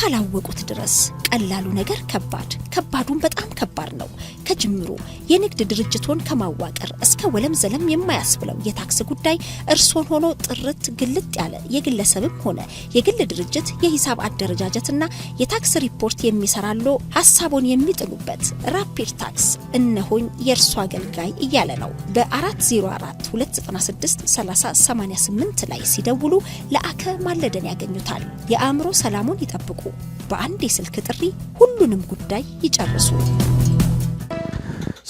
እስካላወቁት ድረስ ቀላሉ ነገር ከባዱን በጣም ከባድ ነው። ከጅምሩ የንግድ ድርጅቶን ከማዋቀር እስከ ወለም ዘለም የማያስብለው የታክስ ጉዳይ እርሶን ሆኖ ጥርት ግልጥ ያለ የግለሰብም ሆነ የግል ድርጅት የሂሳብ አደረጃጀትና የታክስ ሪፖርት የሚሰራሎ ሐሳቡን የሚጥሉበት ራፒድ ታክስ እነሆኝ የእርሱ አገልጋይ እያለ ነው። በ404 296 3088 ላይ ሲደውሉ ለአከ ማለደን ያገኙታል። የአእምሮ ሰላሙን ይጠብቁ። በአንድ የስልክ ጥሪ ሁሉንም ጉዳይ ይጨርሱ።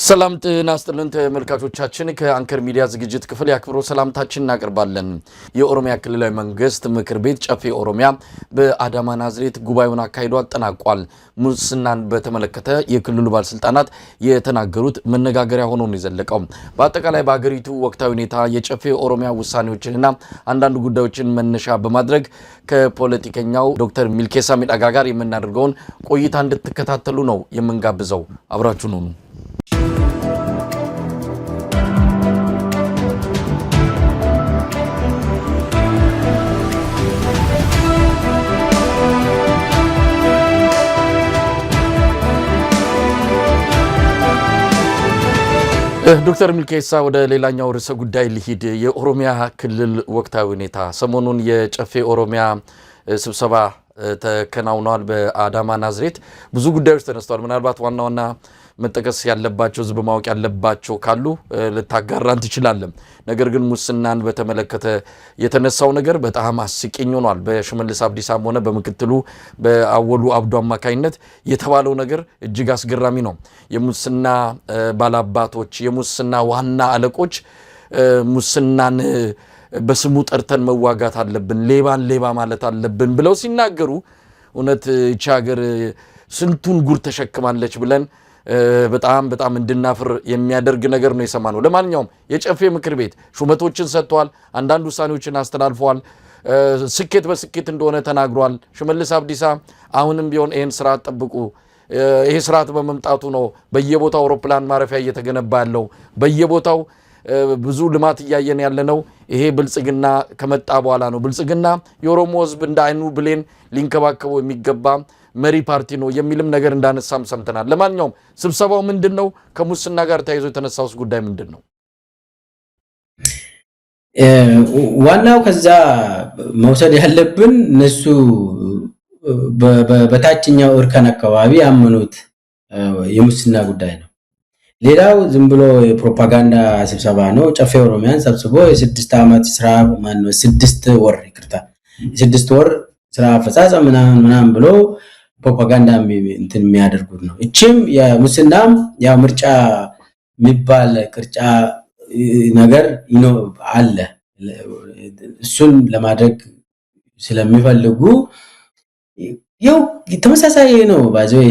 ሰላም ጤና ይስጥልን ተመልካቾቻችን፣ ከአንከር ሚዲያ ዝግጅት ክፍል ያክብሮ ሰላምታችን እናቀርባለን። የኦሮሚያ ክልላዊ መንግስት ምክር ቤት ጨፌ ኦሮሚያ በአዳማ ናዝሬት ጉባኤውን አካሂዶ አጠናቋል። ሙስናን በተመለከተ የክልሉ ባለስልጣናት የተናገሩት መነጋገሪያ ሆኖ ነው የዘለቀው። በአጠቃላይ በአገሪቱ ወቅታዊ ሁኔታ የጨፌ ኦሮሚያ ውሳኔዎችንና አንዳንድ ጉዳዮችን መነሻ በማድረግ ከፖለቲከኛው ዶክተር ሚልኬሳ ሚደጋ ጋር የምናደርገውን ቆይታ እንድትከታተሉ ነው የምንጋብዘው። አብራችሁ ነው። ዶክተር ሚልኬሳ ወደ ሌላኛው ርዕሰ ጉዳይ ሊሂድ። የኦሮሚያ ክልል ወቅታዊ ሁኔታ ሰሞኑን የጨፌ ኦሮሚያ ስብሰባ ተከናውኗል በአዳማ ናዝሬት። ብዙ ጉዳዮች ተነስተዋል። ምናልባት ዋና ዋና መጠቀስ ያለባቸው ህዝብ ማወቅ ያለባቸው ካሉ ልታጋራን ትችላለን። ነገር ግን ሙስናን በተመለከተ የተነሳው ነገር በጣም አስቂኝ ሆኗል። በሽመልስ አብዲሳም ሆነ በምክትሉ በአወሉ አብዱ አማካይነት የተባለው ነገር እጅግ አስገራሚ ነው። የሙስና ባላባቶች፣ የሙስና ዋና አለቆች ሙስናን በስሙ ጠርተን መዋጋት አለብን፣ ሌባን ሌባ ማለት አለብን ብለው ሲናገሩ እውነት እቺ ሀገር ስንቱን ጉር ተሸክማለች ብለን በጣም እንድናፍር የሚያደርግ ነገር ነው የሰማነው። ለማንኛውም የጨፌ ምክር ቤት ሹመቶችን ሰጥቷል፣ አንዳንድ ውሳኔዎችን አስተላልፈዋል። ስኬት በስኬት እንደሆነ ተናግሯል። ሽመልስ አብዲሳ አሁንም ቢሆን ይሄን ስርዓት ጠብቁ፣ ይሄ ስርዓት በመምጣቱ ነው በየቦታው አውሮፕላን ማረፊያ እየተገነባ ያለው፣ በየቦታው ብዙ ልማት እያየን ያለነው ይሄ ብልጽግና ከመጣ በኋላ ነው። ብልጽግና የኦሮሞ ህዝብ እንደ አይኑ ብሌን ሊንከባከበው የሚገባ መሪ ፓርቲ ነው የሚልም ነገር እንዳነሳም ሰምተናል። ለማንኛውም ስብሰባው ምንድነው? ከሙስና ጋር ተያይዞ የተነሳው ጉዳይ ምንድነው? ዋናው ከዛ መውሰድ ያለብን እነሱ በታችኛው እርከን አካባቢ ያመኑት የሙስና ጉዳይ ነው። ሌላው ዝም ብሎ የፕሮፓጋንዳ ስብሰባ ነው። ጨፌ ኦሮሚያን ሰብስቦ የ6 ዓመት ስራ ማነው 6 ወር ይቅርታ 6 ወር ስራ አፈጻጸም ምናምን ብሎ ፕሮፓጋንዳ እንትን የሚያደርጉት ነው። እቺም የሙስናም ያው ምርጫ የሚባል ቅርጫ ነገር አለ። እሱን ለማድረግ ስለሚፈልጉ ያው ተመሳሳይ ነው። ባዘው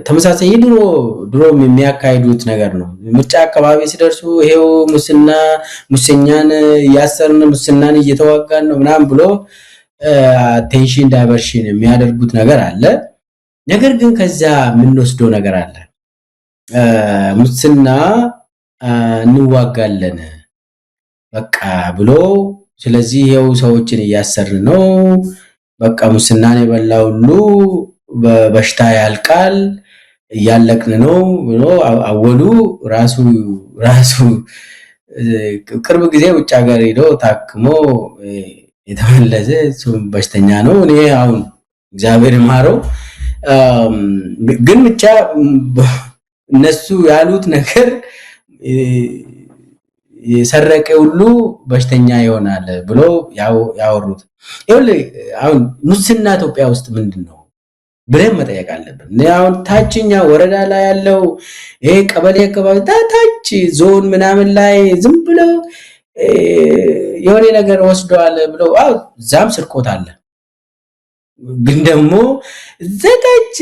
ተመሳሳይ ድሮም የሚያካሂዱት ነገር ነው። ምርጫ አካባቢ ሲደርሱ ይሄው ሙስኛን ያሰርን ሙስናን እየተዋጋን ነው ምናምን ብሎ ቴንሽን ዳይቨርሽን የሚያደርጉት ነገር አለ። ነገር ግን ከዛ የምንወስደው ነገር አለ። ሙስና እንዋጋለን በቃ ብሎ ስለዚህ ይሄው ሰዎችን እያሰርን ነው፣ በቃ ሙስናን የበላው ሁሉ በበሽታ ያልቃል እያለቅን ነው ብሎ አወሉ ራሱ ቅርብ ጊዜ ውጭ ሀገር ሄዶ ታክሞ የተመለሰ እሱም በሽተኛ ነው። እኔ አሁን እግዚአብሔር ይማረው ግን ብቻ እነሱ ያሉት ነገር የሰረቀ ሁሉ በሽተኛ ይሆናል ብሎ ያወሩት። አሁን ሙስና ኢትዮጵያ ውስጥ ምንድነው ብለን መጠየቅ አለብን። አሁን ታችኛ ወረዳ ላይ ያለው ይሄ ቀበሌ አካባቢ ታች ዞን ምናምን ላይ ዝም ብለው የሆነ ነገር ወስደዋል ብለው ዛም ስርቆት አለ። ግን ደግሞ ዘታች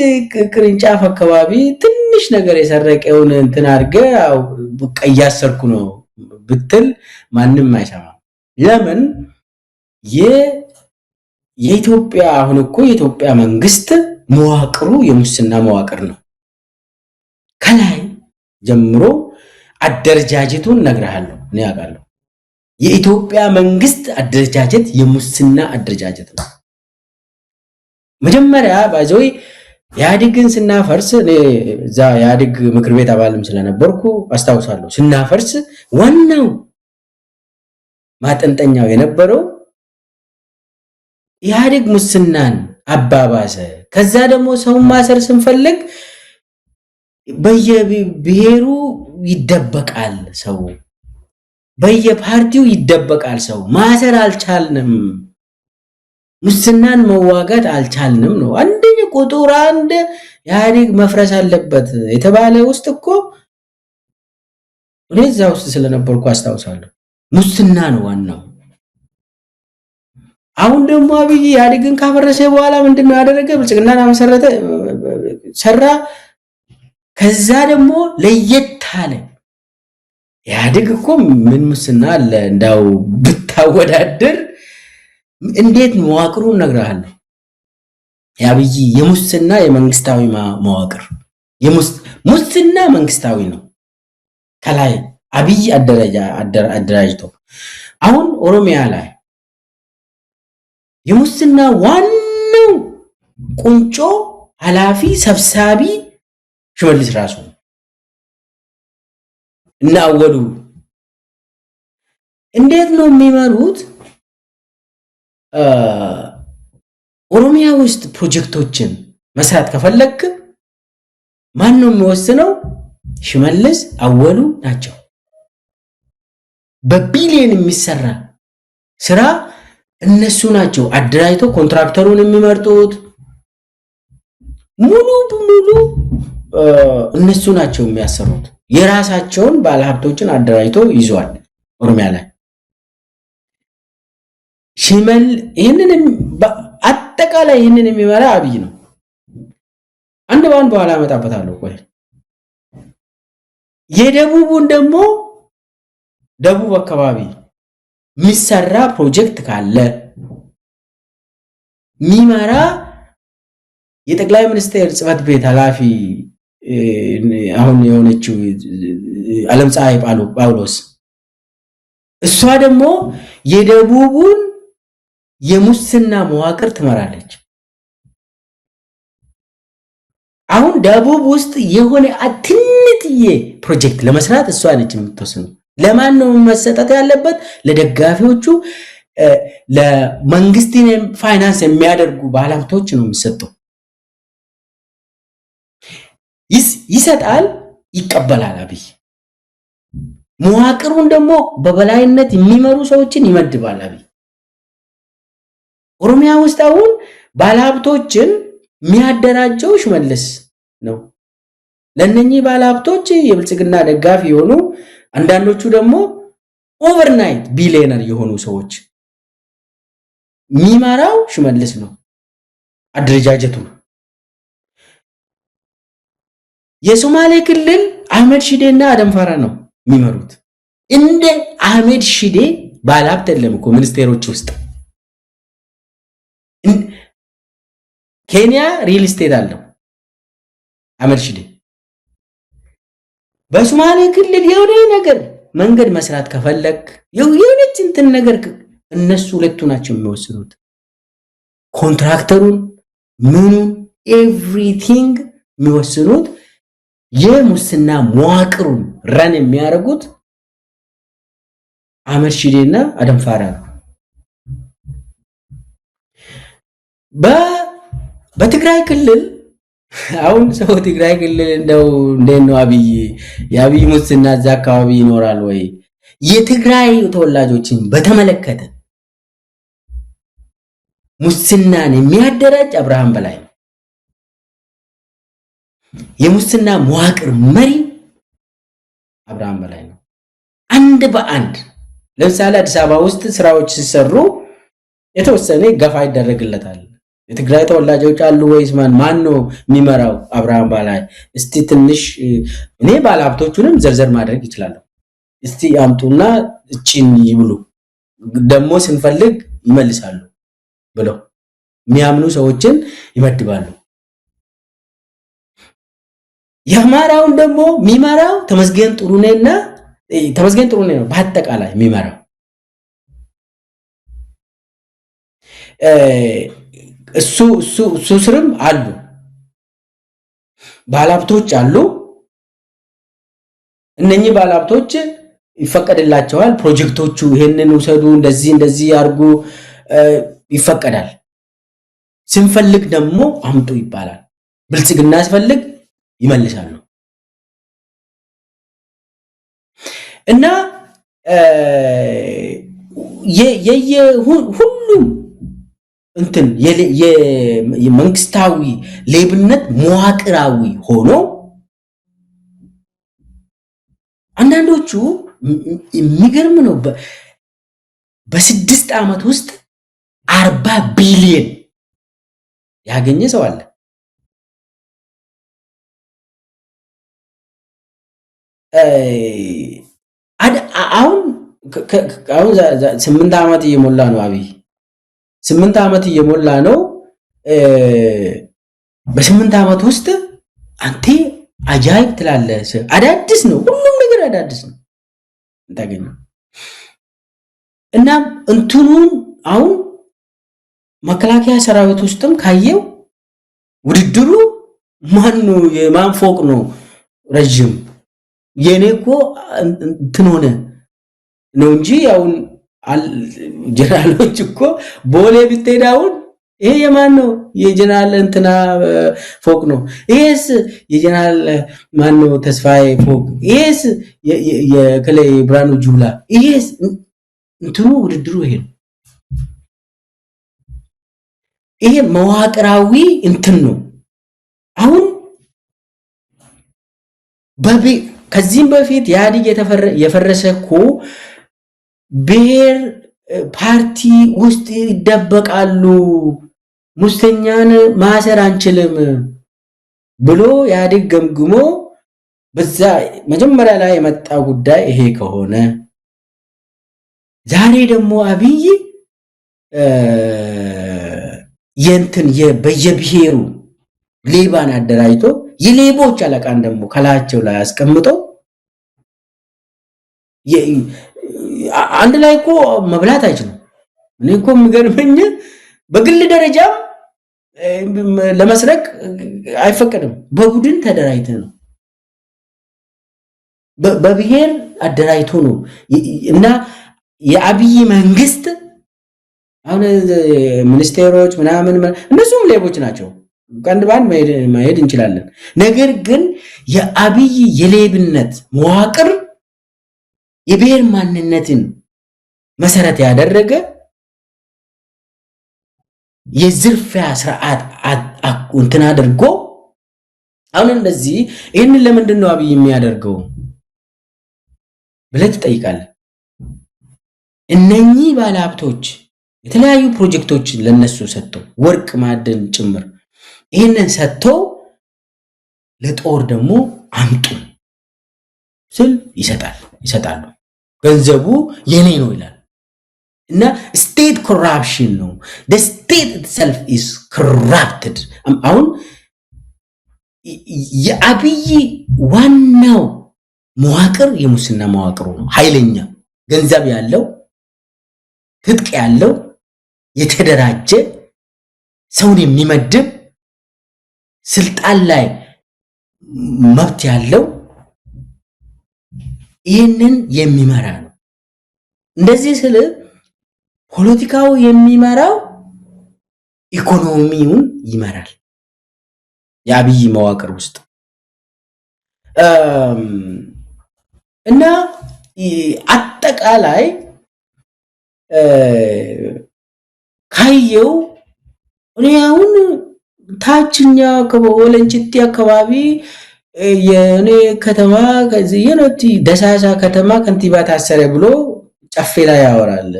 ቅርንጫፍ አካባቢ ትንሽ ነገር የሰረቀውን እንትን አድርገ ቀያሰርኩ ነው ብትል ማንም አይሰማም። ለምን የኢትዮጵያ አሁን እኮ የኢትዮጵያ መንግስት መዋቅሩ የሙስና መዋቅር ነው። ከላይ ጀምሮ አደረጃጀቱን ነግረሃለሁ እኔ ያውቃለሁ። የኢትዮጵያ መንግስት አደረጃጀት የሙስና አደረጃጀት ነው። መጀመሪያ ባይዘይ ኢህአዴግን ስናፈርስ እኔ እዛ ኢህአዴግ ምክር ቤት አባልም ስለነበርኩ አስታውሳለሁ። ስናፈርስ ዋናው ማጠንጠኛው የነበረው ኢህአዴግ ሙስናን አባባሰ። ከዛ ደግሞ ሰው ማሰር ስንፈልግ በየብሔሩ ይደበቃል ሰው፣ በየፓርቲው ይደበቃል ሰው፣ ማሰር አልቻልንም፣ ሙስናን መዋጋት አልቻልንም ነው። አንደኛ ቁጥር አንድ ኢህአዴግ መፍረስ አለበት የተባለ ውስጥ እኮ እኔ እዛ ውስጥ ስለነበርኩ አስታውሳለሁ። ሙስና ነው ዋናው። አሁን ደግሞ አብይ ኢህአዴግን ካፈረሰ በኋላ ምንድነው ያደረገ? ብልጽግናን መሰረተ ሰራ። ከዛ ደግሞ ለየት አለ። ኢህአዴግ እኮ ምን ሙስና አለ እንዳው ብታወዳደር እንዴት መዋቅሩን ነግረሃለሁ። የአብይ የሙስና የመንግስታዊ መዋቅር ሙስና መንግስታዊ ነው። ከላይ አብይ አደራጅቶ አሁን ኦሮሚያ ላይ የሙስና ዋናው ቁንጮ ኃላፊ ሰብሳቢ ሽመልስ ራሱ እና አወሉ እንዴት ነው የሚመሩት? ኦሮሚያ ውስጥ ፕሮጀክቶችን መስራት ከፈለክ ማን ነው የሚወስነው? ሽመልስ አወሉ ናቸው። በቢሊየን የሚሰራ ስራ እነሱ ናቸው አደራጅቶ ኮንትራክተሩን የሚመርጡት። ሙሉ በሙሉ እነሱ ናቸው የሚያሰሩት። የራሳቸውን ባለሀብቶችን አደራጅቶ ይዟል ኦሮሚያ ላይ። ይህንን አጠቃላይ ይህንን የሚመራ አብይ ነው። አንድ ባንድ በኋላ አመጣበታለሁ። ቆይ የደቡቡን ደግሞ ደቡብ አካባቢ የሚሰራ ፕሮጀክት ካለ ሚመራ የጠቅላይ ሚኒስትር ጽሕፈት ቤት ኃላፊ አሁን የሆነችው ዓለም ፀሐይ ጳውሎስ፣ እሷ ደግሞ የደቡቡን የሙስና መዋቅር ትመራለች። አሁን ደቡብ ውስጥ የሆነ ትንጥዬ ፕሮጀክት ለመስራት እሷ ነች የምትወስነው። ለማን ነው መሰጠት ያለበት? ለደጋፊዎቹ፣ ለመንግስትን ፋይናንስ የሚያደርጉ ባለሀብቶች ነው የሚሰጠው። ይሰጣል፣ ይቀበላል። አብይ መዋቅሩን ደግሞ በበላይነት የሚመሩ ሰዎችን ይመድባል። አብይ ኦሮሚያ ውስጥ አሁን ባለሀብቶችን የሚያደራጀው ሽመልስ ነው። ለነኚህ ባለሀብቶች የብልጽግና ደጋፊ የሆኑ አንዳንዶቹ ደግሞ ኦቨርናይት ቢሊየነር የሆኑ ሰዎች የሚመራው ሽመልስ ነው አደረጃጀቱ። የሶማሌ ክልል አህመድ ሺዴና አደም ፋራ ነው የሚመሩት። እንደ አህመድ ሺዴ ባለሀብት የለም እኮ ሚኒስቴሮች ውስጥ። ኬንያ ሪል ስቴት አለው አህመድ ሺዴ። በሶማሌ ክልል የሆነ ነገር መንገድ መስራት ከፈለክ የሆነች እንትን ነገር እነሱ ሁለቱ ናቸው የሚወስኑት። ኮንትራክተሩን ምኑን ኤቭሪቲንግ የሚወስኑት የሙስና መዋቅሩን ረን የሚያደርጉት አህመድ ሺዴና አደም ፋራ ነው። በትግራይ ክልል አሁን ሰው ትግራይ ክልል እንደው እንዴት ነው አብይ የአብይ ሙስና እዛ አካባቢ ይኖራል ወይ? የትግራይ ተወላጆችን በተመለከተ ሙስናን የሚያደራጅ አብርሃም በላይ ነው። የሙስና መዋቅር መሪ አብርሃም በላይ ነው። አንድ በአንድ ለምሳሌ አዲስ አበባ ውስጥ ስራዎች ሲሰሩ የተወሰነ ገፋ ይደረግለታል። የትግራይ ተወላጆች አሉ ወይስ ማን ነው የሚመራው? አብርሃም በላይ። እስቲ ትንሽ እኔ ባለሀብቶቹንም ዘርዘር ማድረግ ይችላል። እስቲ አምጡና እጪን ይብሉ ደግሞ ስንፈልግ ይመልሳሉ ብለው የሚያምኑ ሰዎችን ይመድባሉ። የአማራውን ደግሞ የሚመራው ተመስገን ጥሩኔ ነው። በአጠቃላይ የሚመራው እሱ ስርም አሉ ባለሀብቶች አሉ። እነኚህ ባለሀብቶች ይፈቀድላቸዋል። ፕሮጀክቶቹ ይሄንን ውሰዱ፣ እንደዚህ አርጉ ይፈቀዳል። ስንፈልግ ደግሞ አምጡ ይባላል። ብልጽግና ሲፈልግ ይመልሳሉ። እና ሁሉም እንትን የመንግስታዊ ሌብነት መዋቅራዊ ሆኖ አንዳንዶቹ የሚገርም ነው። በ6 ዓመት ውስጥ 40 ቢሊዮን ያገኘ ሰው አለ። አሁን 8 ዓመት እየሞላ ነው። አብይ 8 ዓመት እየሞላ ነው። በ8 ዓመት ውስጥ አንተ አጃይብ ትላለህ። አዳዲስ ነው፣ ሁሉም ነገር አዳዲስ ነው እንታገኘው። እና እንትኑን አሁን መከላከያ ሰራዊት ውስጥም ካየው ውድድሩ ማን ነው የማን ፎቅ ነው ረጅም የኔ እኮ እንትን ሆነ ነው እንጂ አሁን ጀነራሎች እኮ ቦሌ ብትሄድ አሁን ይሄ የማን ነው የጀነራል እንትና ፎቅ ነው፣ ይሄስ የጀነራል ማን ነው ተስፋዬ ፎቅ፣ ይሄስ የከላይ ብርሃኑ ጁላ፣ ይሄስ እንትኑ ውድድሩ ይሄ ነው። ይሄ መዋቅራዊ እንትን ነው። አሁን ከዚህም በፊት ኢህአዴግ የፈረሰ እኮ ብሔር ፓርቲ ውስጥ ይደበቃሉ፣ ሙስተኛን ማሰር አንችልም ብሎ ኢህአዴግ ገምግሞ በዛ መጀመሪያ ላይ የመጣ ጉዳይ ይሄ ከሆነ ዛሬ ደግሞ አብይ የእንትን በየብሔሩ ሌባን አደራጅቶ የሌቦች አለቃን ደግሞ ከላያቸው ላይ አስቀምጠው አንድ ላይ እኮ መብላት አይችሉም። እኔ እኮ የሚገርመኝ በግል ደረጃ ለመስረቅ አይፈቀድም። በቡድን ተደራጅቶ ነው፣ በብሔር አደራጅቶ ነው። እና የአብይ መንግስት አሁን ሚኒስቴሮች ምናምን እነሱም ሌቦች ናቸው። ቀንድ ባንድ መሄድ እንችላለን። ነገር ግን የአብይ የሌብነት መዋቅር የብሔር ማንነትን መሰረት ያደረገ የዝርፊያ ስርዓት እንትን አድርጎ አሁን እንደዚህ ይህንን ለምንድን ነው አብይ የሚያደርገው ብለህ ትጠይቃለህ። እነኚህ ባለሀብቶች የተለያዩ ፕሮጀክቶችን ለነሱ ሰጥተው ወርቅ ማዕድን ጭምር ይህንን ሰጥተው ለጦር ደግሞ አምጡ ስል ይሰጣሉ። ገንዘቡ የኔ ነው ይላል። እና ስቴት ኮራፕሽን ነው። the state itself is corrupted። አሁን የአብይ ዋናው መዋቅር የሙስና መዋቅሩ ነው። ኃይለኛ ገንዘብ ያለው ትጥቅ ያለው የተደራጀ ሰውን የሚመድብ ስልጣን ላይ መብት ያለው ይህንን የሚመራ ነው። እንደዚህ ስለ ፖለቲካው የሚመራው ኢኮኖሚውን ይመራል። የአብይ መዋቅር ውስጥ እና አጠቃላይ ካየው እኔ አሁን ታችኛ ወለንጭቲ አካባቢ የኔ ከተማ ከዚህ የነቲ ደሳሳ ከተማ ከንቲባ ታሰረ ብሎ ጨፌ ላይ ያወራል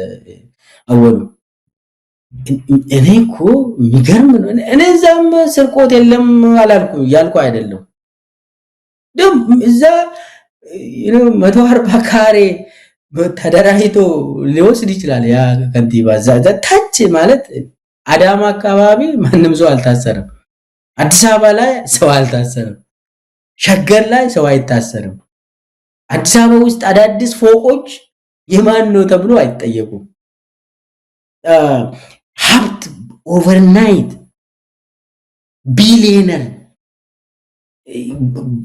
አወሉ። እኔ እኮ የሚገርም ነው። እኔ እዛም ስርቆት የለም አላልኩም ያልኩ አይደለም። ደም እዛ 140 ካሬ ተደራጅቶ ሊወስድ ይችላል ያ ከንቲባ። እዛ ታች ማለት አዳማ አካባቢ ማንም ሰው አልታሰረም። አዲስ አበባ ላይ ሰው አልታሰረም። ሸገር ላይ ሰው አይታሰርም። አዲስ አበባ ውስጥ አዳዲስ ፎቆች የማን ነው ተብሎ አይጠየቁም። ሀብት ኦቨርናይት ቢሊየነር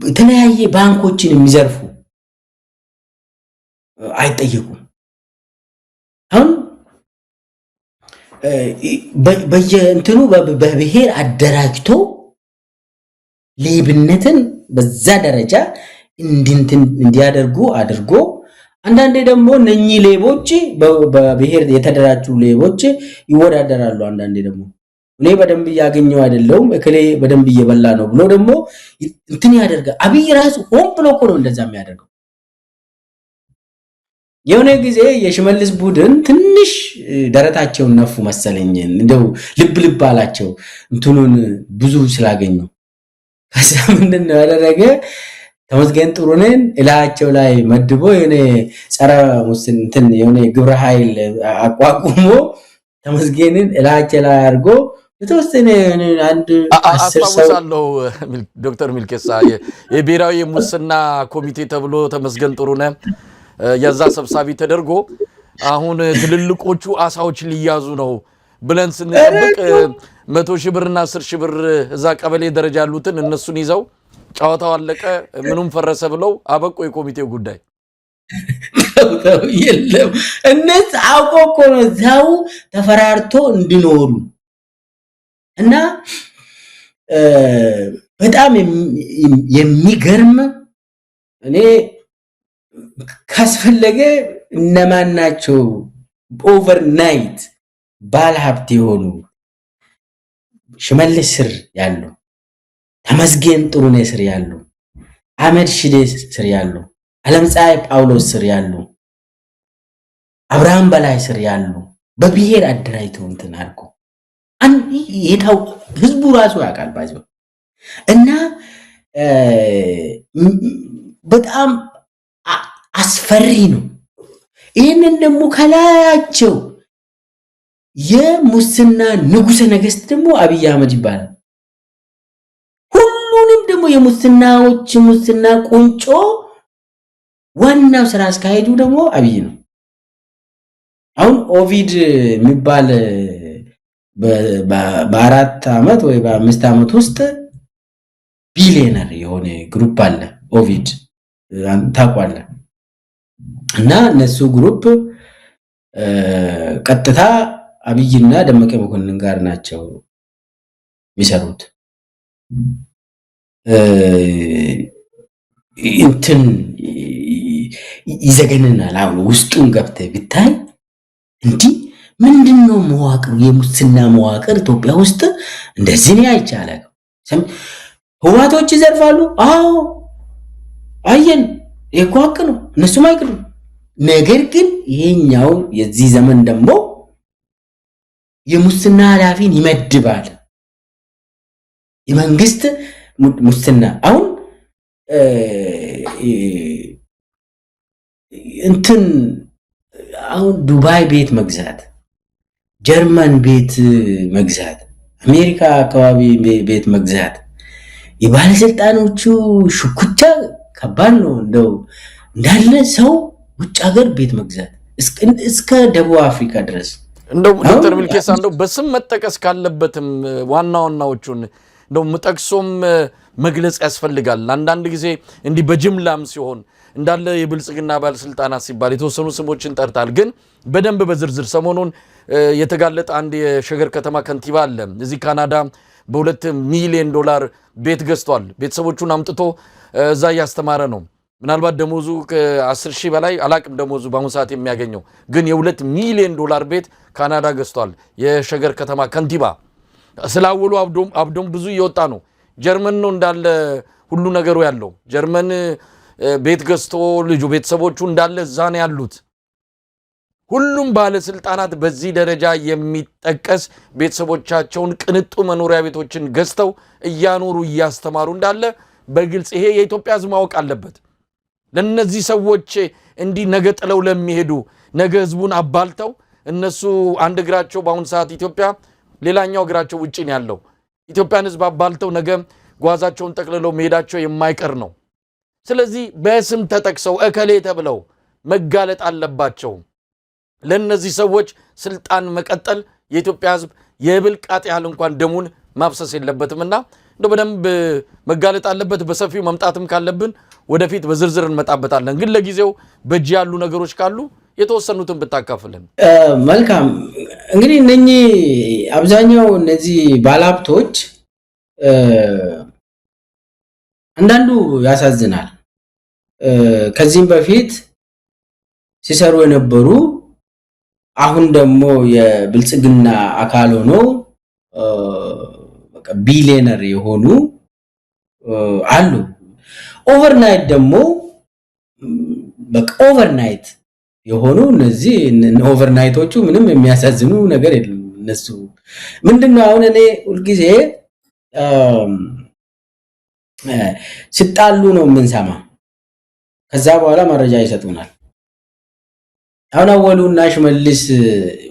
የተለያየ ባንኮችን የሚዘርፉ አይጠየቁም። አሁን በየእንትኑ በብሔር አደራጅቶ ሌብነትን በዛ ደረጃ እንዲያደርጉ አድርጎ አንዳንዴ ደግሞ እነኚህ ሌቦች በብሔር የተደራጁ ሌቦች ይወዳደራሉ። አንዳንዴ ደግሞ እኔ በደንብ ያገኘው አይደለም እከሌ በደንብ እየበላ ነው ብሎ ደግሞ እንትን ያደርጋል። አብይ ራሱ ሆን ብሎ እኮ ነው እንደዛ የሚያደርገው። የሆነ ጊዜ የሽመልስ ቡድን ትንሽ ደረታቸውን ነፉ መሰለኝ፣ እንደው ልብ አላቸው እንትኑን ብዙ ስላገኙ። ከዛ ምንድነው ያደረገ ተመስገን ጥሩነህን እላቸው ላይ መድቦ የሆነ ጸረ ሙስና እንትን የሆነ ግብረ ኃይል አቋቁሞ ተመስገንን እላቸው ላይ አድርጎ የተወሰነ አንድ 10 ሰው አስታውሳለሁ። ዶክተር ሚልኬሳ የብሔራዊ ሙስና ኮሚቴ ተብሎ ተመስገን ጥሩነህ የዛ ሰብሳቢ ተደርጎ አሁን ትልልቆቹ አሳዎች ሊያዙ ነው ብለን ስንጠብቅ 100,000 ብርና 10,000 ብር እዛ ቀበሌ ደረጃ ያሉትን እነሱን ይዘው ጨዋታው አለቀ፣ ምኑም ፈረሰ ብለው አበቁ። የኮሚቴው ጉዳይ የለም እነሱ አውቆ እኮ ነው እዛው ተፈራርቶ እንዲኖሩ እና በጣም የሚገርም እኔ ካስፈለገ እነማን ናቸው ኦቨርናይት ባለሀብት የሆኑ ሽመልስ ስር ያሉ፣ ተመስገን ጥሩነህ ስር ያሉ፣ አህመድ ሺዴ ስር ያሉ፣ ዓለምፀሐይ ጳውሎስ ስር ያሉ፣ አብርሃም በላይ ስር ያሉ በብሔር አደራጅተው እንትን አድርጎ የታው ህዝቡ ራሱ ያውቃል ባይዘው እና በጣም አስፈሪ ነው። ይህንን ደግሞ ከላያቸው የሙስና ንጉሠ ነገሥት ደግሞ አብይ አህመድ ይባላል። ሁሉንም ደግሞ ሙስና ቁንጮ ዋናው ስራ አስካሄዱ ደግሞ አብይ ነው። አሁን ኦቪድ የሚባል በ4 ዓመት ወይ በ5 ዓመት ውስጥ ቢሊየነር የሆነ ግሩፕ አለ። ኦቪድ ታውቃለህ? እና እነሱ ግሩፕ ቀጥታ አብይና ደመቀ መኮንን ጋር ናቸው የሚሰሩት። እንትን ይዘገንናል። አሁን ውስጡን ገብተህ ብታይ እንዲህ ምንድነው መዋቅሩ? የሙስና መዋቅር ኢትዮጵያ ውስጥ እንደዚህ ነው አይቻልም። ህዋቶች ይዘርፋሉ። አዎ አየን፣ የኳክ ነው እነሱም አይቅሩ። ነገር ግን ይሄኛው የዚህ ዘመን ደግሞ የሙስና ኃላፊን ይመድባል። የመንግስት ሙስና አሁን እንትን አሁን ዱባይ ቤት መግዛት፣ ጀርመን ቤት መግዛት፣ አሜሪካ አካባቢ ቤት መግዛት የባለስልጣኖቹ ሽኩቻ ከባድ ነው። እንደው እንዳለ ሰው ውጭ ሀገር ቤት መግዛት እስከ ደቡብ አፍሪካ ድረስ እንደው ዶክተር ሚልኬሳ እንደው በስም መጠቀስ ካለበትም ዋናዎቹን እንደው መጠቅሶም መግለጽ ያስፈልጋል። አንዳንድ ጊዜ እንዲህ በጅምላም ሲሆን እንዳለ የብልጽግና ባለስልጣናት ሲባል የተወሰኑ ስሞችን ጠርታል። ግን በደንብ በዝርዝር ሰሞኑን የተጋለጠ አንድ የሸገር ከተማ ከንቲባ አለ። እዚህ ካናዳ በ2 ሚሊዮን ዶላር ቤት ገዝቷል። ቤተሰቦቹን አምጥቶ እዛ እያስተማረ ነው። ምናልባት ደሞዙ ከ10,000 በላይ አላቅም ደሞዙ በአሁኑ ሰዓት የሚያገኘው፣ ግን የ2 ሚሊዮን ዶላር ቤት ካናዳ ገዝቷል። የሸገር ከተማ ከንቲባ ስላወሉ አብዶም ብዙ እየወጣ ነው። ጀርመን ነው እንዳለ ሁሉ ነገሩ ያለው። ጀርመን ቤት ገዝቶ ልጁ ቤተሰቦቹ እንዳለ እዛ ነው ያሉት። ሁሉም ባለስልጣናት በዚህ ደረጃ የሚጠቀስ ቤተሰቦቻቸውን ቅንጡ መኖሪያ ቤቶችን ገዝተው እያኖሩ እያስተማሩ እንዳለ በግልጽ ይሄ የኢትዮጵያ ሕዝብ ማወቅ አለበት። ለነዚህ ሰዎች እንዲህ ነገ ጥለው ለሚሄዱ ነገ ሕዝቡን አባልተው እነሱ አንድ እግራቸው በአሁኑ ሰዓት ኢትዮጵያ ሌላኛው እግራቸው ውጪ ነው ያለው። ኢትዮጵያን ሕዝብ አባልተው ነገ ጓዛቸውን ጠቅልለው መሄዳቸው የማይቀር ነው። ስለዚህ በስም ተጠቅሰው እከሌ ተብለው መጋለጥ አለባቸው። ለነዚህ ሰዎች ስልጣን መቀጠል የኢትዮጵያ ሕዝብ የብልቃጥ ያህል እንኳን ደሙን ማፍሰስ የለበትምና እንደው በደንብ መጋለጥ አለበት። በሰፊው መምጣትም ካለብን ወደፊት በዝርዝር እንመጣበታለን። ግን ለጊዜው በእጅ ያሉ ነገሮች ካሉ የተወሰኑትን ብታካፍልን መልካም። እንግዲህ እነኚህ አብዛኛው እነዚህ ባለሀብቶች አንዳንዱ ያሳዝናል። ከዚህም በፊት ሲሰሩ የነበሩ አሁን ደግሞ የብልጽግና አካል ሆኖ በቃ ቢሊየነር የሆኑ አሉ። ኦቨርናይት ደግሞ በቃ ኦቨርናይት የሆኑ እነዚህ ኦቨርናይቶቹ ምንም የሚያሳዝኑ ነገር የለም። እነሱ ምንድነው አሁን እኔ ሁልጊዜ ሲጣሉ ነው የምንሰማ። ከዛ በኋላ መረጃ ይሰጡናል። አሁን አወሉና ሽመልስ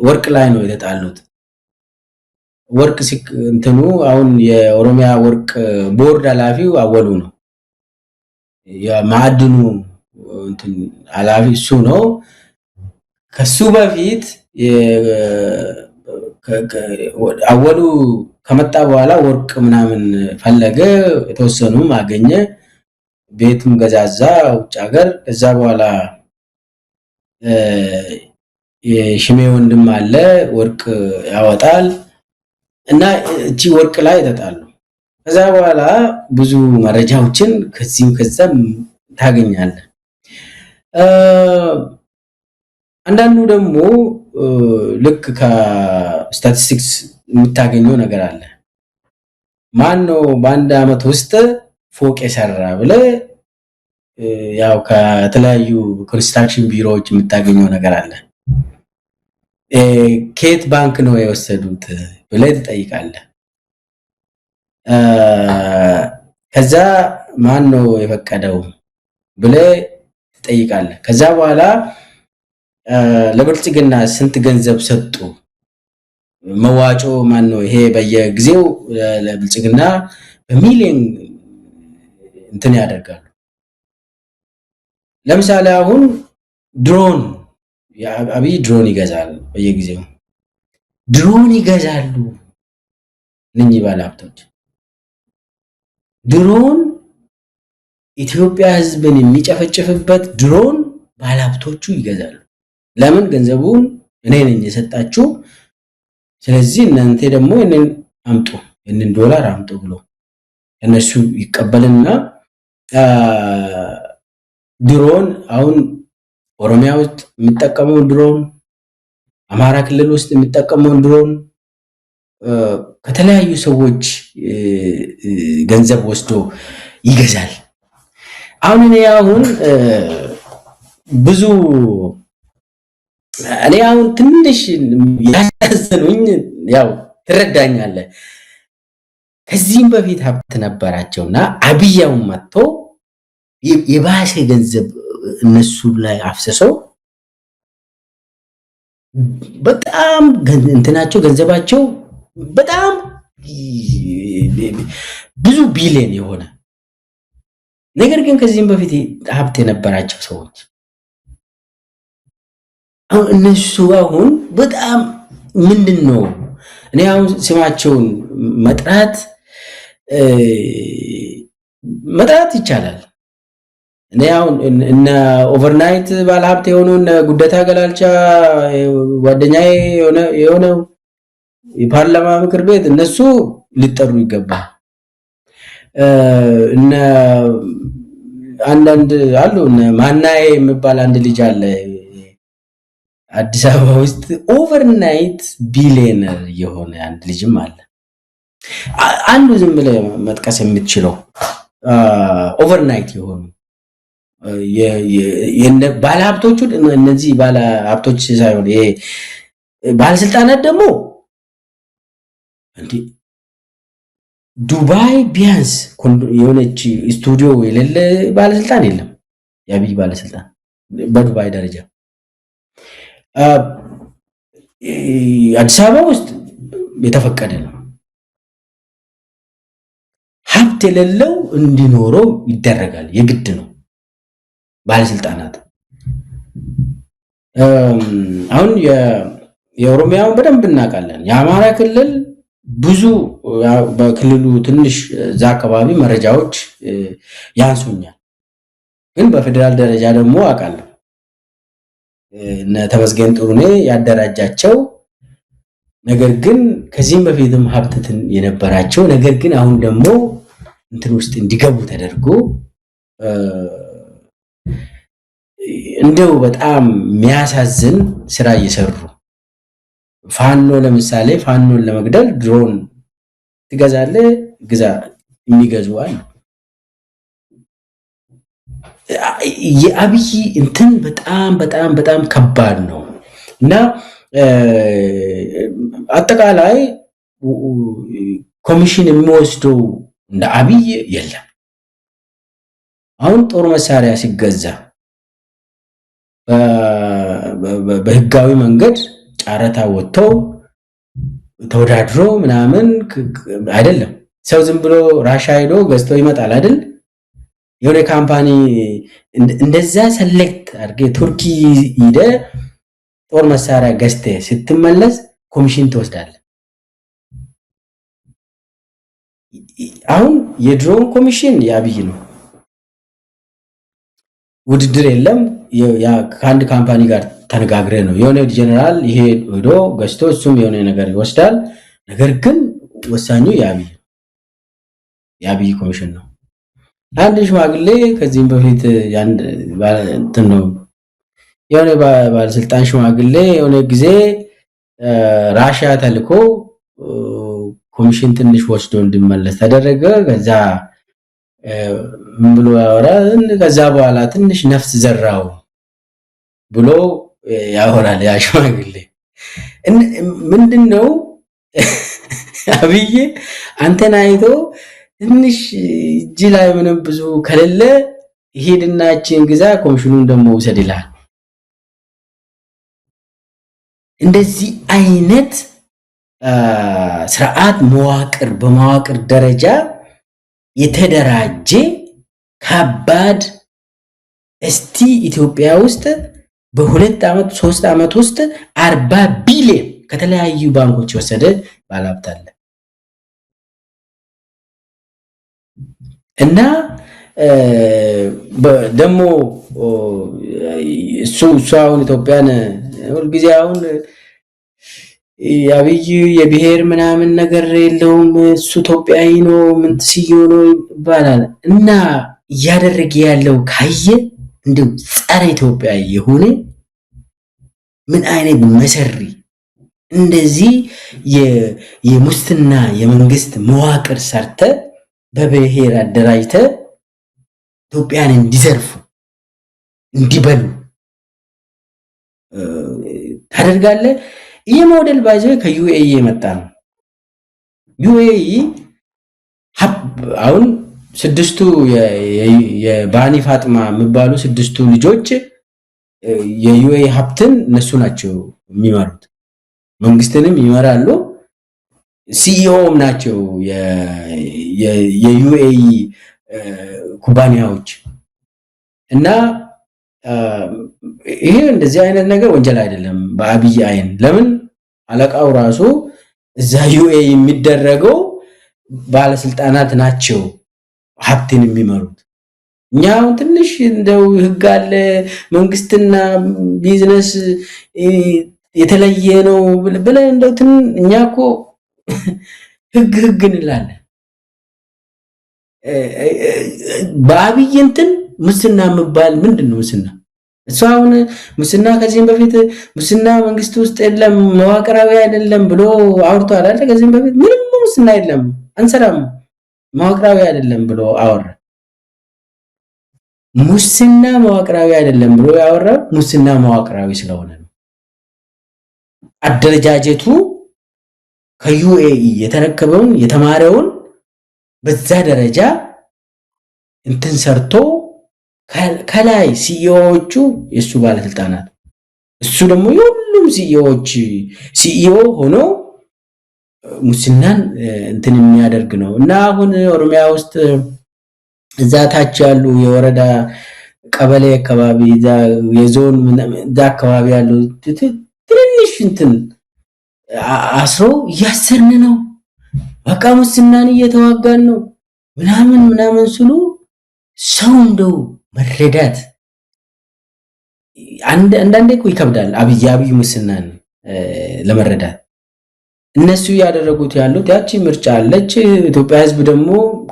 ወርቅ ላይ ነው የተጣሉት። ወርቅ እንትኑ አሁን የኦሮሚያ ወርቅ ቦርድ ኃላፊው አወሉ ነው። የማዕድኑ እንትን ኃላፊ እሱ ነው። ከሱ በፊት አወሉ ከመጣ በኋላ ወርቅ ምናምን ፈለገ፣ የተወሰኑም አገኘ፣ ቤትም ገዛዛ ውጭ ሀገር። ከዛ በኋላ የሽሜ ወንድም አለ ወርቅ ያወጣል እና እቺ ወርቅ ላይ ተጣሉ። ከዛ በኋላ ብዙ መረጃዎችን ከዚህም ከዛም ታገኛለህ። አንዳንዱ ደግሞ ልክ ከስታቲስቲክስ የምታገኘው ነገር አለ። ማን ነው በአንድ አመት ውስጥ ፎቅ የሰራ ብለ ያው ከተለያዩ ኮንስትራክሽን ቢሮዎች የምታገኘው ነገር አለ። ከየት ባንክ ነው የወሰዱት ብለ ትጠይቃለህ። ከዛ ማን ነው የፈቀደው ብለ ትጠይቃለህ። ከዛ በኋላ ለብልጽግና ስንት ገንዘብ ሰጡ፣ መዋጮ ማን ነው ይሄ በየጊዜው ለብልጽግና በሚሊዮን እንትን ያደርጋሉ። ለምሳሌ አሁን ድሮን አብይ ድሮን ይገዛል፣ በየጊዜው ድሮን ይገዛሉ። እነኚህ ባለሀብቶች ድሮን ኢትዮጵያ ህዝብን የሚጨፈጭፍበት ድሮን ባለሀብቶቹ ይገዛሉ። ለምን? ገንዘቡን እኔ ነኝ የሰጣችሁ፣ ስለዚህ እናንተ ደግሞ እነን አምጡ፣ እነን ዶላር አምጡ ብሎ እነሱ ይቀበልና ድሮን አሁን ኦሮሚያ ውስጥ የሚጠቀመው ድሮን፣ አማራ ክልል ውስጥ የሚጠቀመው ድሮን ከተለያዩ ሰዎች ገንዘብ ወስዶ ይገዛል። አሁን እኔ አሁን ትንሽ ያሳዘኑኝ ያው ትረዳኛለህ። ከዚህም በፊት ሀብት ነበራቸውና አብያው መጥቶ የባሰ ገንዘብ እነሱ ላይ አፍሰሰው በጣም እንትናቸው ገንዘባቸው በጣም ብዙ ቢሊዮን የሆነ ነገር ግን ከዚህም በፊት ሀብት የነበራቸው ሰዎች እነሱ አሁን በጣም ምንድነው እኔ አሁን ስማቸውን መጥራት ይቻላል። እኔ አሁን እነ ኦቨርናይት ባለሀብት የሆኑ እነ ጉደታ ገላልቻ ጓደኛዬ የሆነው የፓርላማ ምክር ቤት እነሱ ሊጠሩ ይገባል። እነ አንዳንድ አሉ እነ ማናዬ የሚባል አንድ ልጅ አለ አዲስ አበባ ውስጥ ኦቨርናይት ቢሊየነር የሆነ አንድ ልጅም አለ። አንዱ ዝም ብለህ መጥቀስ የምትችለው ኦቨርናይት የሆኑ ባለሀብቶቹ እነዚህ ባለሀብቶች ሳይሆን ይሄ ባለስልጣናት ደግሞ እንዴ ዱባይ ቢያንስ የሆነች ስቱዲዮ የሌለ ባለስልጣን የለም። የአብይ ባለስልጣን በዱባይ ደረጃ አዲስ አበባ ውስጥ የተፈቀደ ነው። ሀብት የሌለው እንዲኖረው ይደረጋል፣ የግድ ነው። ባለስልጣናት አሁን የኦሮሚያውን በደንብ እናውቃለን። የአማራ ክልል ብዙ በክልሉ ትንሽ እዛ አካባቢ መረጃዎች ያንሱኛል፣ ግን በፌደራል ደረጃ ደግሞ አውቃለሁ እነ ተመስገን ጥሩኔ ያደራጃቸው ነገር ግን ከዚህም በፊትም ሀብትትን የነበራቸው ነገር ግን አሁን ደግሞ እንትን ውስጥ እንዲገቡ ተደርጎ እንደው በጣም የሚያሳዝን ስራ እየሰሩ ፋኖ ለምሳሌ ፋኖን ለመግደል ድሮን ትገዛለህ ግዛ የሚገዙ አሉ። የአብይ እንትን በጣም በጣም በጣም ከባድ ነው እና አጠቃላይ ኮሚሽን የሚወስደው እንደ አብይ የለም። አሁን ጦር መሳሪያ ሲገዛ በህጋዊ መንገድ ጫረታ ወጥተው ተወዳድሮ ምናምን አይደለም። ሰው ዝም ብሎ ራሻ ሄዶ ገዝቶ ይመጣል አይደል? የሆነ ካምፓኒ እንደዛ ሰሌክት አድርገ ቱርኪ ሄደ ጦር መሳሪያ ገዝተ ስትመለስ ኮሚሽን ትወስዳለህ። አሁን የድሮን ኮሚሽን የአብይ ነው። ውድድር የለም። ከአንድ ካምፓኒ ጋር ተነጋግረ ነው የሆነ ጀነራል ይሄ ሄዶ ገዝቶ እሱም የሆነ ነገር ይወስዳል። ነገር ግን ወሳኙ የአብይ ኮሚሽን ነው። አንድ ሽማግሌ ከዚህም በፊት እንትን ነው የሆነ ባለስልጣን ሽማግሌ የሆነ ጊዜ ራሽያ ተልኮ ኮሚሽን ትንሽ ወስዶ እንዲመለስ ተደረገ። ከዛ ምን ብሎ ያወራል? ከዛ በኋላ ትንሽ ነፍስ ዘራው ብሎ ያወራል ያ ሽማግሌ። ምንድነው አብይ አንተን አይቶ ትንሽ እጅ ላይ ምንም ብዙ ከሌለ ሄድና እቺን ግዛ ኮሚሽኑን ደግሞ ውሰድ ይላል። እንደዚህ አይነት ስርዓት በመዋቅር ደረጃ የተደራጀ ከባድ እስቲ ኢትዮጵያ ውስጥ በ2 ዓመት 3 ዓመት ውስጥ 40 ቢሊዮን ከተለያዩ ባንኮች ወሰደ ባለሀብት አለ እና ደግሞ እሱ አሁን ኢትዮጵያን ሁልጊዜ አሁን አብይ የብሔር ምናምን ነገር የለውም እሱ ኢትዮጵያዊ ነው ምን ትስዩ ነው ይባላል። እና እያደረገ ያለው ካየ እንደው ጸረ ኢትዮጵያ የሆነ ምን አይነት መሰሪ እንደዚህ የሙስና የመንግስት መዋቅር ሰርተ በብሔር አደራጅተ ኢትዮጵያን እንዲዘርፉ እንዲበሉ ታደርጋለህ። ይህ ሞዴል ባይዘው ከዩኤኢ የመጣ ነው። ዩኤኢ አሁን ስድስቱ የባኒ ፋጥማ የሚባሉ ስድስቱ ልጆች የዩኤኢ ሀብትን እነሱ ናቸው የሚመሩት። መንግስትንም ይመራሉ። ሲኢኦም ናቸው የዩኤኢ ኩባንያዎች እና ይሄ እንደዚህ አይነት ነገር ወንጀል አይደለም በአብይ አይን። ለምን አለቃው ራሱ እዛ ዩኤኢ የሚደረገው ባለስልጣናት ናቸው ሀብትን የሚመሩት። እኛው ትንሽ እንደው ህግ አለ መንግስትና ቢዝነስ የተለየ ነው ብለን እንደው እኛኮ ህግ እንላለን። በአብይ እንትን ሙስና የሚባል ምንድነው ሙስና? እሱ አሁን ሙስና ከዚህም በፊት ሙስና መንግስት ውስጥ የለም መዋቅራዊ አይደለም ብሎ አውርቷል አይደል? ከዚህም በፊት ምንም ሙስና የለም አንሰራም መዋቅራዊ አይደለም ብሎ አወራ። ሙስና መዋቅራዊ አይደለም ብሎ ያወራው ሙስና መዋቅራዊ ስለሆነ ነው። አደረጃጀቱ ከዩኤኢ የተረከበውን የተማረውን በዛ ደረጃ እንትን ሰርቶ ከላይ ሲኢኦዎቹ የሱ ባለስልጣናት እሱ ደግሞ የሁሉም ሲኢኦ ሆኖ ሙስናን እንትን የሚያደርግ ነው። እና አሁን ኦሮሚያ ውስጥ እዛ ታች ያሉ የወረዳ ቀበሌ አካባቢ የዞን እዛ አካባቢ ያሉ ትንሽ እንትን አስሮ እያሰርን ነው፣ በቃ ሙስናን እየተዋጋን ነው ምናምን ስሉ ሰው እንደው መረዳት አንዳንዴ እኮ ይከብዳል። አብይ ሙስናን ለመረዳት እነሱ ያደረጉት ያሉት ያቺ ምርጫ አለች። ኢትዮጵያ ሕዝብ ደግሞ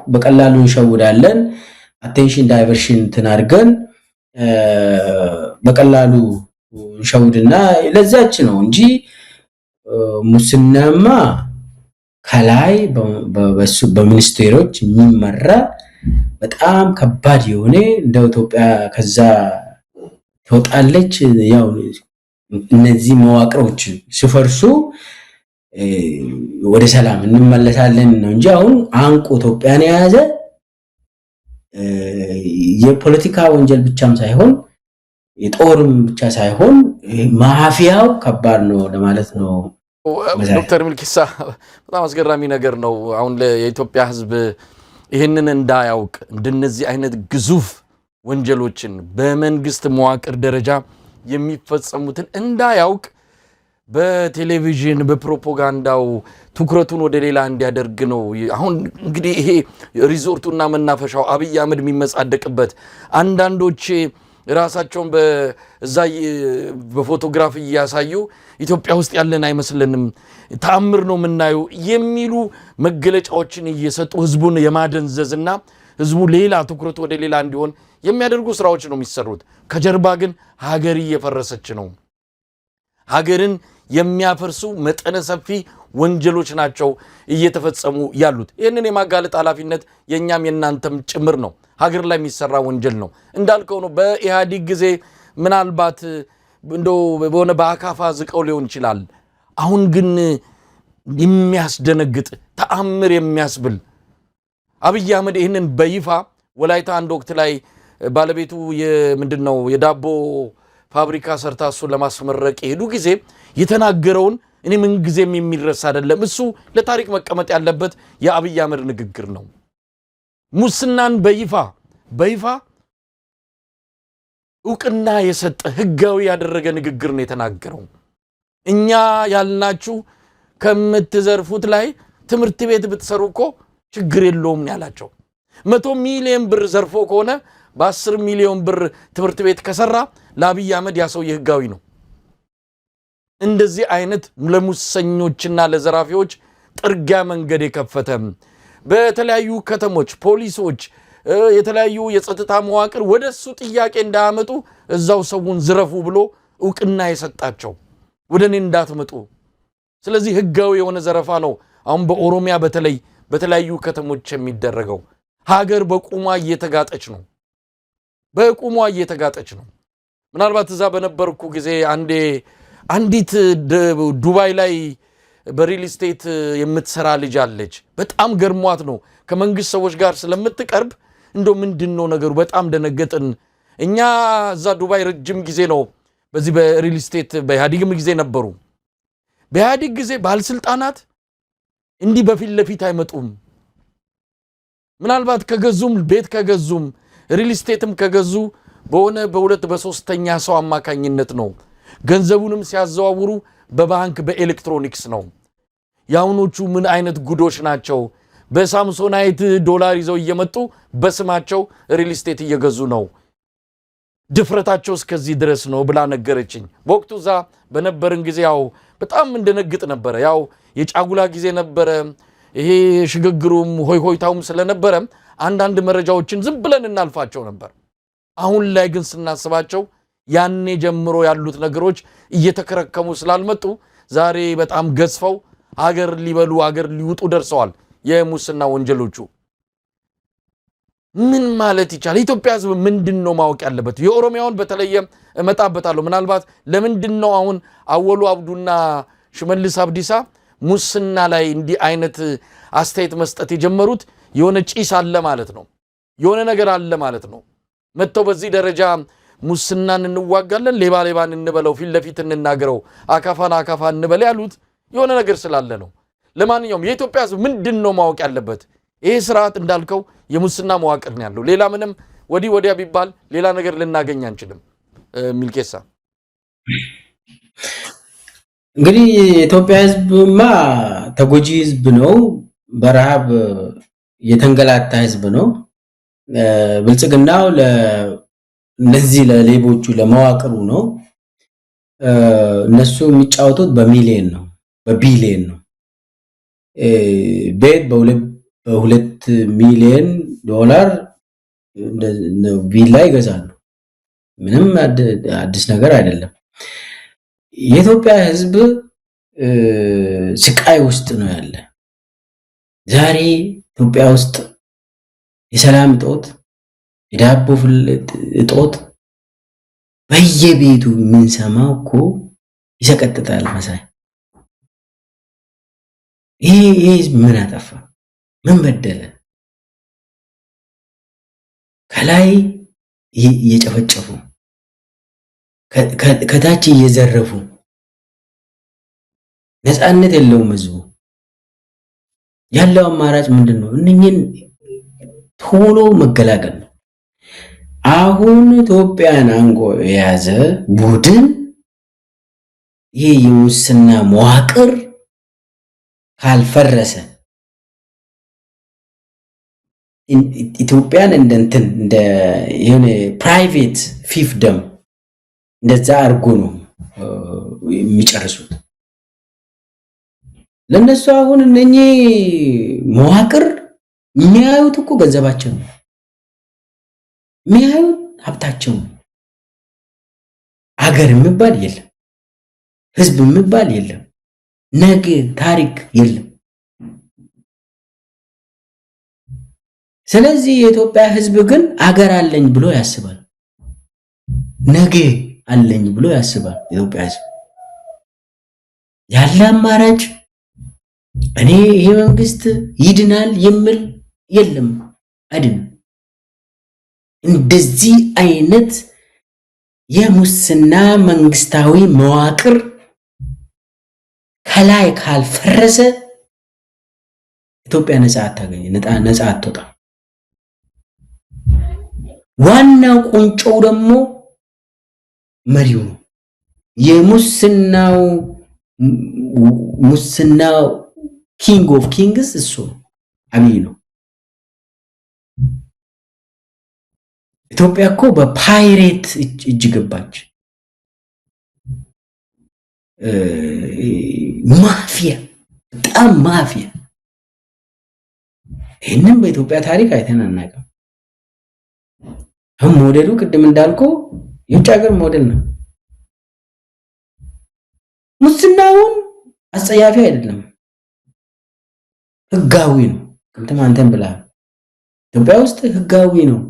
በቀላሉ እንሸውዳለን፣ አቴንሽን ዳይቨርሽን ትናርገን በቀላሉ እንሸውድና ለዛች ነው እንጂ ሙስናማ ከላይ በሚኒስቴሮች የሚመራ በጣም ከባድ የሆነ እንደ ኢትዮጵያ ከዛ ትወጣለች። ያው እነዚህ መዋቅሮች ሲፈርሱ ወደ ሰላም እንመለሳለን ነው እንጂ አሁን አንቆ ኢትዮጵያን የያዘ የፖለቲካ ወንጀል ብቻም ሳይሆን የጦርም ብቻ ሳይሆን ማፊያው ከባድ ነው ለማለት ነው። ዶክተር ሚልኬሳ በጣም አስገራሚ ነገር ነው። አሁን የኢትዮጵያ ሕዝብ ይህንን እንዳያውቅ እንደነዚህ አይነት ግዙፍ ወንጀሎችን በመንግስት መዋቅር ደረጃ የሚፈጸሙትን እንዳያውቅ በቴሌቪዥን በፕሮፓጋንዳው ትኩረቱን ወደ ሌላ እንዲያደርግ ነው። አሁን እንግዲህ ይሄ ሪዞርቱና መናፈሻው አብይ አህመድ የሚመጻደቅበት አንዳንዶች ራሳቸውን በዛ በፎቶግራፍ እያሳዩ ኢትዮጵያ ውስጥ ያለን አይመስልንም፣ ተአምር ነው የምናየው የሚሉ መገለጫዎችን እየሰጡ ህዝቡን የማደንዘዝና ህዝቡ ሌላ ትኩረቱ ወደ ሌላ እንዲሆን የሚያደርጉ ስራዎች ነው የሚሰሩት። ከጀርባ ግን ሀገር እየፈረሰች ነው። ሀገርን የሚያፈርሱ መጠነ ሰፊ ወንጀሎች ናቸው እየተፈጸሙ ያሉት። ይህንን የማጋለጥ ኃላፊነት የእኛም የእናንተም ጭምር ነው። ሀገር ላይ የሚሰራ ወንጀል ነው እንዳልከው ነው። በኢህአዴግ ጊዜ ምናልባት እንደው በሆነ በአካፋ ዝቀው ሊሆን ይችላል። አሁን ግን የሚያስደነግጥ ተአምር የሚያስብል አብይ አህመድ ይህንን በይፋ ወላይታ አንድ ወቅት ላይ ባለቤቱ ምንድነው የዳቦ ፋብሪካ ሰርታ እሱን ለማስመረቅ የሄዱ ጊዜ የተናገረውን እኔ ምን ጊዜም የሚረሳ አይደለም። እሱ ለታሪክ መቀመጥ ያለበት የአብይ አህመድ ንግግር ነው። ሙስናን በይፋ እውቅና የሰጠ ህጋዊ ያደረገ ንግግር ነው የተናገረው። እኛ ያልናችሁ ከምትዘርፉት ላይ ትምህርት ቤት ብትሰሩ እኮ ችግር የለውም ያላቸው። 100 ሚሊዮን ብር ዘርፎ ከሆነ በ10 ሚሊዮን ብር ትምህርት ቤት ከሰራ ለአብይ አህመድ ያ ሰው ህጋዊ ነው። እንደዚህ አይነት ለሙሰኞችና ለዘራፊዎች ጥርጊያ መንገድ የከፈተ በተለያዩ ከተሞች ፖሊሶች የተለያዩ የጸጥታ መዋቅር ወደሱ ጥያቄ እንዳያመጡ እዛው ሰውን ዝረፉ ብሎ እውቅና የሰጣቸው ወደኔ እንዳትመጡ። ስለዚህ ህጋዊ የሆነ ዘረፋ ነው አሁን በኦሮሚያ በተለያዩ ከተሞች የሚደረገው። ሀገር በቁሟ እየተጋጠች ነው። ምናልባት እዛ በነበርኩ ጊዜ አንዲት ዱባይ ላይ በሪል ስቴት የምትሰራ ልጅ አለች። በጣም ገርሟት ነው ከመንግስት ሰዎች ጋር ስለምትቀርብ እንደው ምንድነው ነገሩ በጣም ደነገጥን። እኛ እዛ ዱባይ ረጅም ጊዜ ነው በዚህ በሪል ስቴት በኢህአዴግም ጊዜ ነበሩ። በኢህአዴግ ጊዜ ባለስልጣናት እንዲህ በፊት ለፊት አይመጡም። ምናልባት ከገዙም ቤት ከገዙም ሪል ስቴትም ከገዙ በሆነ በሁለት በሶስተኛ ሰው አማካኝነት ነው። ገንዘቡንም ሲያዘዋውሩ በባንክ በኤሌክትሮኒክስ ነው። ያውኖቹ ምን አይነት ጉዶች ናቸው? በሳምሶናይት ዶላር ይዘው እየመጡ በስማቸው ሪል ስቴት እየገዙ ነው። ድፍረታቸው እስከዚህ ድረስ ነው ብላ ነገረችኝ። በወቅቱ እዛ በነበርን ጊዜ ያው በጣም እንደነግጥ ነበረ። ያው የጫጉላ ጊዜ ነበረ። ይሄ ሽግግሩም ሆይታውም ስለነበረ አንዳንድ መረጃዎችን ዝም ብለን እናልፋቸው ነበር። አሁን ላይ ግን ስናስባቸው ያኔ ጀምሮ ያሉት ነገሮች እየተከረከሙ ስላልመጡ ዛሬ በጣም ገዝፈው ሀገር ሊበሉ ሀገር ሊውጡ ደርሰዋል። የሙስና ወንጀሎቹ ምን ማለት ይቻላል? ኢትዮጵያ ሕዝብ ምንድነው ማወቅ ያለበት? የኦሮሚያውን በተለየ እመጣበታለሁ። ምናልባት ለምንድነው አሁን አወሉ አብዱና ሽመልስ አብዲሳ ሙስና ላይ እንዲህ አይነት አስተያየት መስጠት የጀመሩት? የሆነ ጪስ አለ ማለት ነው። የሆነ ነገር አለ ማለት ነው። መጥተው በዚህ ደረጃ ሙስናን እንዋጋለን፣ ሌባን እንበለው፣ ፊት ለፊት እንናገረው፣ አካፋን አካፋ እንበል ያሉት የሆነ ነገር ስላለ ነው። ለማንኛውም የኢትዮጵያ ሕዝብ ምንድነው ማወቅ ያለበት? ይሄ ስርዓት እንዳልከው የሙስና መዋቅር ነው ያለው። ሌላ ምንም ወዲያ ቢባል ሌላ ነገር ልናገኝ አንችልም። ሚልኬሳ እንግዲህ የኢትዮጵያ ህዝብማ ተጎጂ ህዝብ ነው። በረሃብ የተንገላታ ህዝብ ነው። ብልጽግናው ለነዚህ ለሌቦቹ ለመዋቅሩ ነው። እነሱ የሚጫወቱት በሚሊዮን ነው፣ በቢሊዮን ነው። ቤት በሁለት ሚሊዮን ዶላር ቪላ ይገዛሉ። ምንም አዲስ ነገር አይደለም። የኢትዮጵያ ህዝብ ስቃይ ውስጥ ነው ያለ። ዛሬ ኢትዮጵያ ውስጥ የሰላም እጦት፣ የዳቦ እጦት በየቤቱ የምንሰማው እኮ ይሰቀጥጣል። መሳይ ይሄ ህዝብ ምን አጠፋ? ምን በደለ? ከላይ እየጨፈጨፉ ከታች እየዘረፉ ነፃነት የለውም ህዝቡ። ያለው አማራጭ ምንድነው? እነኝን ቶሎ መገላገል ነው። አሁን ኢትዮጵያን አንጎ የያዘ ቡድን ይህ የሙስና መዋቅር ካልፈረሰ ኢትዮጵያን እንደ የሆነ ፕራይቬት ፊፍደም እንደዛ አድርጎ ነው የሚጨርሱት። ለነሱ አሁን እነኚህ መዋቅር የሚያዩት እኮ ገንዘባቸው ነው፣ የሚያዩት ሀብታቸው ነው። አገር የሚባል የለም፣ ህዝብ የሚባል የለም፣ ነገ ታሪክ የለም። ስለዚህ የኢትዮጵያ ህዝብ ግን አገር አለኝ ብሎ ያስባል፣ ነገ አለኝ ብሎ ያስባል። የኢትዮጵያ ህዝብ ያለ አማራጭ እኔ ይሄ መንግስት ይድናል የሚል የለም፣ አይድንም። እንደዚህ አይነት የሙስና መንግስታዊ መዋቅር ከላይ ካልፈረሰ ኢትዮጵያ ነፃ አታገኝ፣ ነፃ አትወጣ። ዋናው ቁንጮው ደግሞ መሪው ነው። የሙስናው ኪንግ ኦፍ ኪንግስ እሱ አብይ ነው። ኢትዮጵያ እኮ በፓይሬት እጅ ገባች። ማፊያ፣ በጣም ማፊያ። ይህንም በኢትዮጵያ ታሪክ አይተን አናውቅም። አሁን ሞዴሉ ቅድም እንዳልኩ የውጭ ሀገር ሞዴል ነው። ሙስናውን አጸያፊ አይደለም፣ ህጋዊ ነው። ቅድም አንተን ብለሃል፣ ኢትዮጵያ ውስጥ ህጋዊ ነው።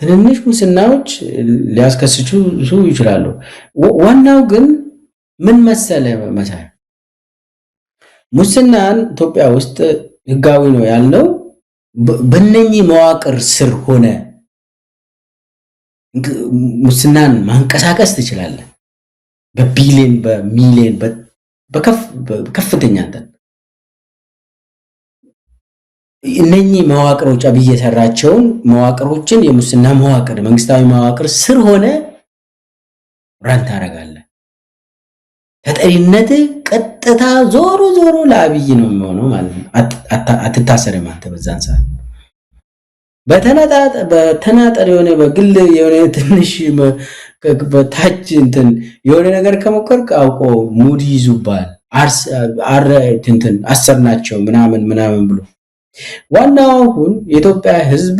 ትንንሽ ሙስናዎች ሊያስከስሱ ይችላሉ። ዋናው ግን ምን መሰለ መሳይ፣ ሙስናን ኢትዮጵያ ውስጥ ህጋዊ ነው ያልነው በእነኚህ መዋቅር ስር ሆነ ሙስናን ማንቀሳቀስ ትችላለህ። በቢሊዮን በሚሊዮን በከፍተኛ እንትን እነኚህ መዋቅሮች አብይ የሰራቸውን መዋቅሮችን የሙስና መዋቅር መንግስታዊ መዋቅር ስር ሆነ ራን ታደርጋለህ። ተጠሪነት ቀጥታ ዞሮ ለአብይ ነው የሚሆነው ማለት ነው። አትታሰርም አንተ በዛን ሰዓት። በተናጠር የሆነ በግል የሆነ ትንሽ በታች እንትን የሆነ ነገር ከሞከርክ አውቆ ሙድ ይዙባል። አሰርናቸው ምናምን ብሎ ዋናው አሁን የኢትዮጵያ ህዝብ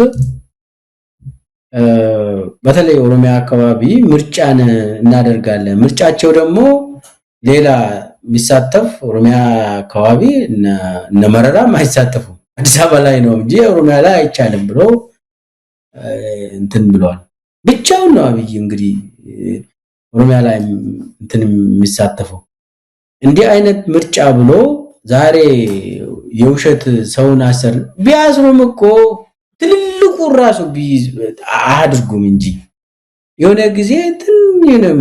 በተለይ ኦሮሚያ አካባቢ ምርጫን እናደርጋለን። ምርጫቸው ደግሞ ሌላ የሚሳተፍ ኦሮሚያ አካባቢ እነ መረራም አይሳተፉም። አዲስ አበባ ላይ ነው እንጂ ኦሮሚያ ላይ አይቻልም ብሎ እንትን ብለዋል። ብቻውን ነው አብይ እንግዲህ ኦሮሚያ ላይ እንትን የሚሳተፈው። እንዲህ አይነት ምርጫ ብሎ ዛሬ የውሸት ሰውን አሰር ቢያስሩም እኮ ትልልቁ ራሱ አያድርጉም እንጂ የሆነ ጊዜ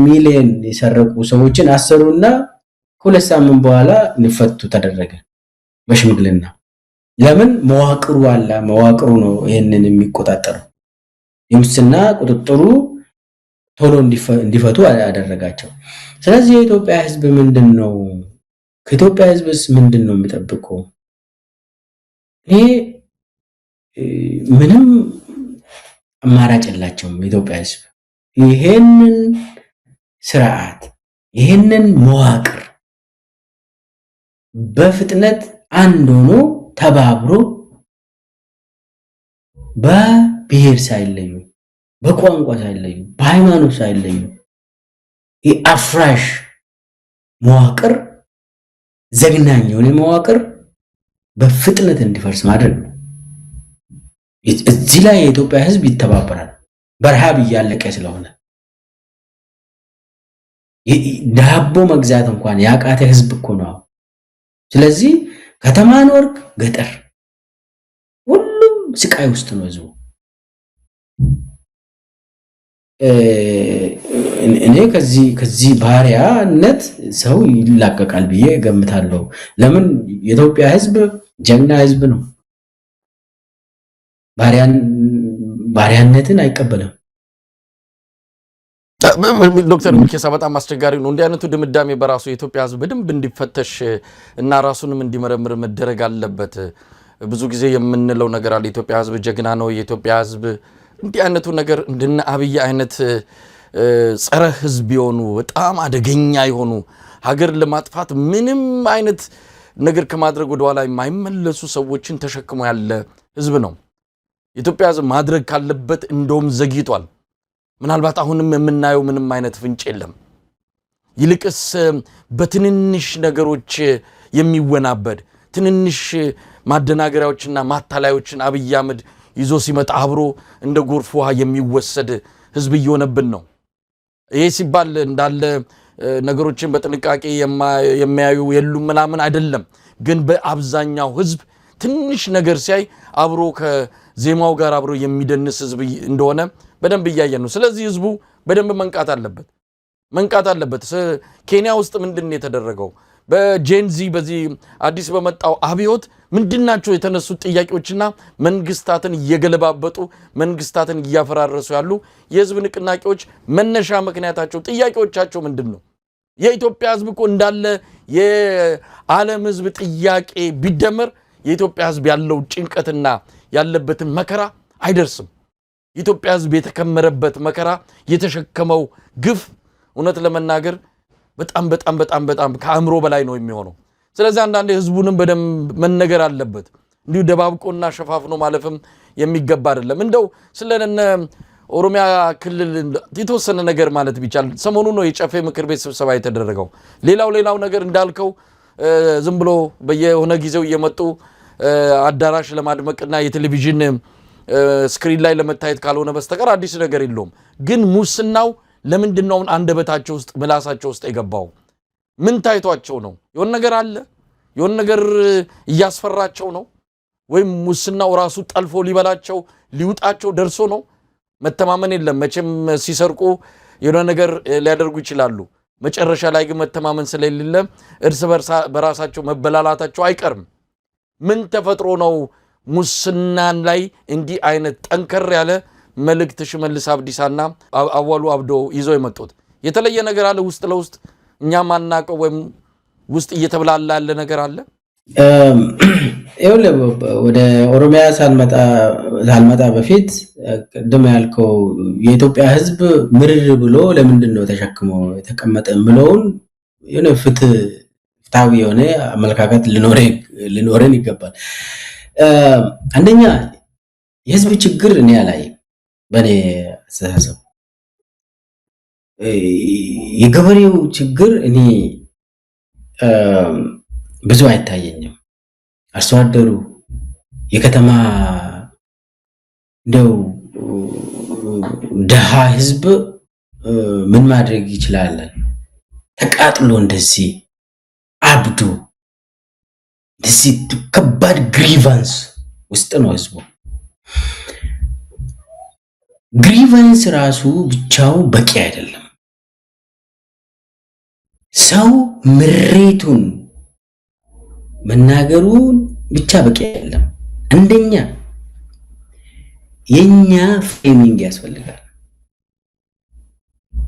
ሚሊዮን የሰረቁ ሰዎችን አሰሩና ከሁለት ሳምንት በኋላ እንፈቱ ተደረገ በሽምግልና። ለምን? መዋቅሩ አለ። መዋቅሩ ነው ይሄንን የሚቆጣጠረው። የሙስና ቁጥጥሩ ቶሎ እንዲፈቱ ያደረጋቸው። ስለዚህ የኢትዮጵያ ህዝብ ምንድነው ከኢትዮጵያ ህዝብስ ምንድነው የሚጠብቀው? ይሄ ምንም አማራጭ የላቸውም። የኢትዮጵያ ህዝብ ይሄንን ስርዓት ይሄንን መዋቅር በፍጥነት አንድ ሆኖ ተባብሮ በብሔር ሳይለዩ በቋንቋ ሳይለዩ በሃይማኖት ሳይለዩ የአፍራሽ መዋቅር ዘግናኝ የሆነ መዋቅር በፍጥነት እንዲፈርስ ማድረግ ነው። እዚህ ላይ የኢትዮጵያ ህዝብ ይተባበራል። በረሃብ እያለቀ ስለሆነ ዳቦ መግዛት እንኳን ያቃተ ህዝብ እኮ ነው። ስለዚህ ከተማ ኖርክ ገጠር ሁሉም ስቃይ ውስጥ ነው ህዝቡ። እኔ ከዚህ ባሪያነት ሰው ይላቀቃል ብዬ ገምታለሁ። ለምን የኢትዮጵያ ህዝብ ጀግና ህዝብ ነው። ባሪያነትን አይቀበልም። ዶክተር ሚልኬሳ በጣም አስቸጋሪ ነው። እንዲህ አይነቱ ድምዳሜ በራሱ የኢትዮጵያ ህዝብ በደንብ እንዲፈተሽ እና ራሱንም እንዲመረምር መደረግ አለበት። ብዙ ጊዜ የምንለው ነገር አለ። የኢትዮጵያ ህዝብ ጀግና ነው። የኢትዮጵያ ህዝብ እንዲህ አይነቱ ነገር እንደነ አብይ አይነት ጸረ ህዝብ የሆኑ በጣም አደገኛ የሆኑ ሀገር ለማጥፋት ምንም አይነት ነገር ከማድረግ ወደ ኋላ የማይመለሱ ሰዎችን ተሸክሞ ያለ ህዝብ ነው። የኢትዮጵያ ህዝብ ማድረግ ካለበት እንደውም ዘግይቷል። ምናልባት አሁንም የምናየው ምንም አይነት ፍንጭ የለም። ይልቅስ በትንንሽ ነገሮች የሚወናበድ ትንንሽ ማደናገሪያዎችና ማታለያዎችን አብይ አህመድ ይዞ ሲመጣ አብሮ እንደ ጎርፍ ውሃ የሚወሰድ ህዝብ እየሆነብን ነው። ይሄ ሲባል እንዳለ ነገሮችን በጥንቃቄ የሚያዩ የሉም ምናምን አይደለም። ግን በአብዛኛው ህዝብ ትንሽ ነገር ሲያይ አብሮ ከዜማው ጋር አብሮ የሚደንስ ህዝብ እንደሆነ በደንብ እያየን ነው። ስለዚህ ህዝቡ በደንብ መንቃት አለበት። ኬንያ ውስጥ ምንድነው የተደረገው? በጄንዚ በዚህ አዲስ በመጣው አብዮት ምንድናቸው የተነሱት ጥያቄዎችና መንግስታትን እየገለባበጡ መንግስታትን እያፈራረሱ ያሉ የህዝብ ንቅናቄዎች መነሻ ምክንያታቸው ጥያቄዎቻቸው ምንድነው? የኢትዮጵያ ህዝብ እኮ እንዳለ የዓለም ህዝብ ጥያቄ ቢደመር የኢትዮጵያ ህዝብ ያለው ጭንቀትና ያለበትን መከራ አይደርስም። የኢትዮጵያ ህዝብ የተከመረበት መከራ የተሸከመው ግፍ እውነት ለመናገር በጣም ከአእምሮ በላይ ነው የሚሆነው። ስለዚህ አንዳንዴ ህዝቡንም በደንብ መነገር አለበት። እንዲሁ ደባብቆና ሸፋፍኖ ማለፍም የሚገባ አይደለም። እንደው ስለነ ኦሮሚያ ክልል የተወሰነ ነገር ማለት ቢቻል ሰሞኑ ነው የጨፌ ምክር ቤት ስብሰባ የተደረገው። ሌላው ነገር እንዳልከው ዝም ብሎ በየሆነ ጊዜው እየመጡ አዳራሽ ለማድመቅና የቴሌቪዥን ስክሪን ላይ ለመታየት ካልሆነ በስተቀር አዲስ ነገር የለውም። ግን ሙስናው ለምንድነው አንደበታቸው ውስጥ ምላሳቸው ውስጥ የገባው? ምን ታይቷቸው ነው? የሆነ ነገር አለ? የሆነ ነገር እያስፈራቸው ነው? ወይም ሙስናው ራሱ ጠልፎ ሊበላቸው ሊውጣቸው ደርሶ ነው? መተማመን የለም። መቼም ሲሰርቁ የሆነ ነገር ሊያደርጉ ይችላሉ። መጨረሻ ላይ ግን መተማመን ስለሌለ እርስ በራሳቸው መበላላታቸው አይቀርም። ምን ተፈጥሮ ነው ሙስናን ላይ እንዲህ አይነት ጠንከር ያለ መልእክት ሽመልስ አብዲሳና አዋሉ አብዶ ይዘው የመጡት? የተለየ ነገር አለ ውስጥ ለውስጥ እኛ ማናቀው ወይም ውስጥ እየተብላላ ያለ ነገር አለ? ወደ ኦሮሚያ ሳልመጣ በፊት ቅድም ያልከው የኢትዮጵያ ህዝብ ምርር ብሎ ለምንድን ነው ተሸክሞ የተቀመጠ ብለውን የሆነ ፍትሃዊ የሆነ አመለካከት ሊኖረን ይገባል። አንደኛ የህዝብ ችግር እኔ አላየም። በእኔ አስተሳሰብ የገበሬው ችግር እኔ ብዙ አይታየኝም። አርሶ አደሩ የከተማ እንደው ደሃ ህዝብ ምን ማድረግ ይችላል? ተቃጥሎ እንደዚህ አብዶ እንደዚህ ከባድ ግሪቫንስ ውስጥ ነው ህዝቡ። ግሪቫንስ ራሱ ብቻው በቂ አይደለም። ሰው ምሬቱን መናገሩን ብቻ በቂ አይደለም። አንደኛ የኛ ፍሬሚንግ ያስፈልጋል።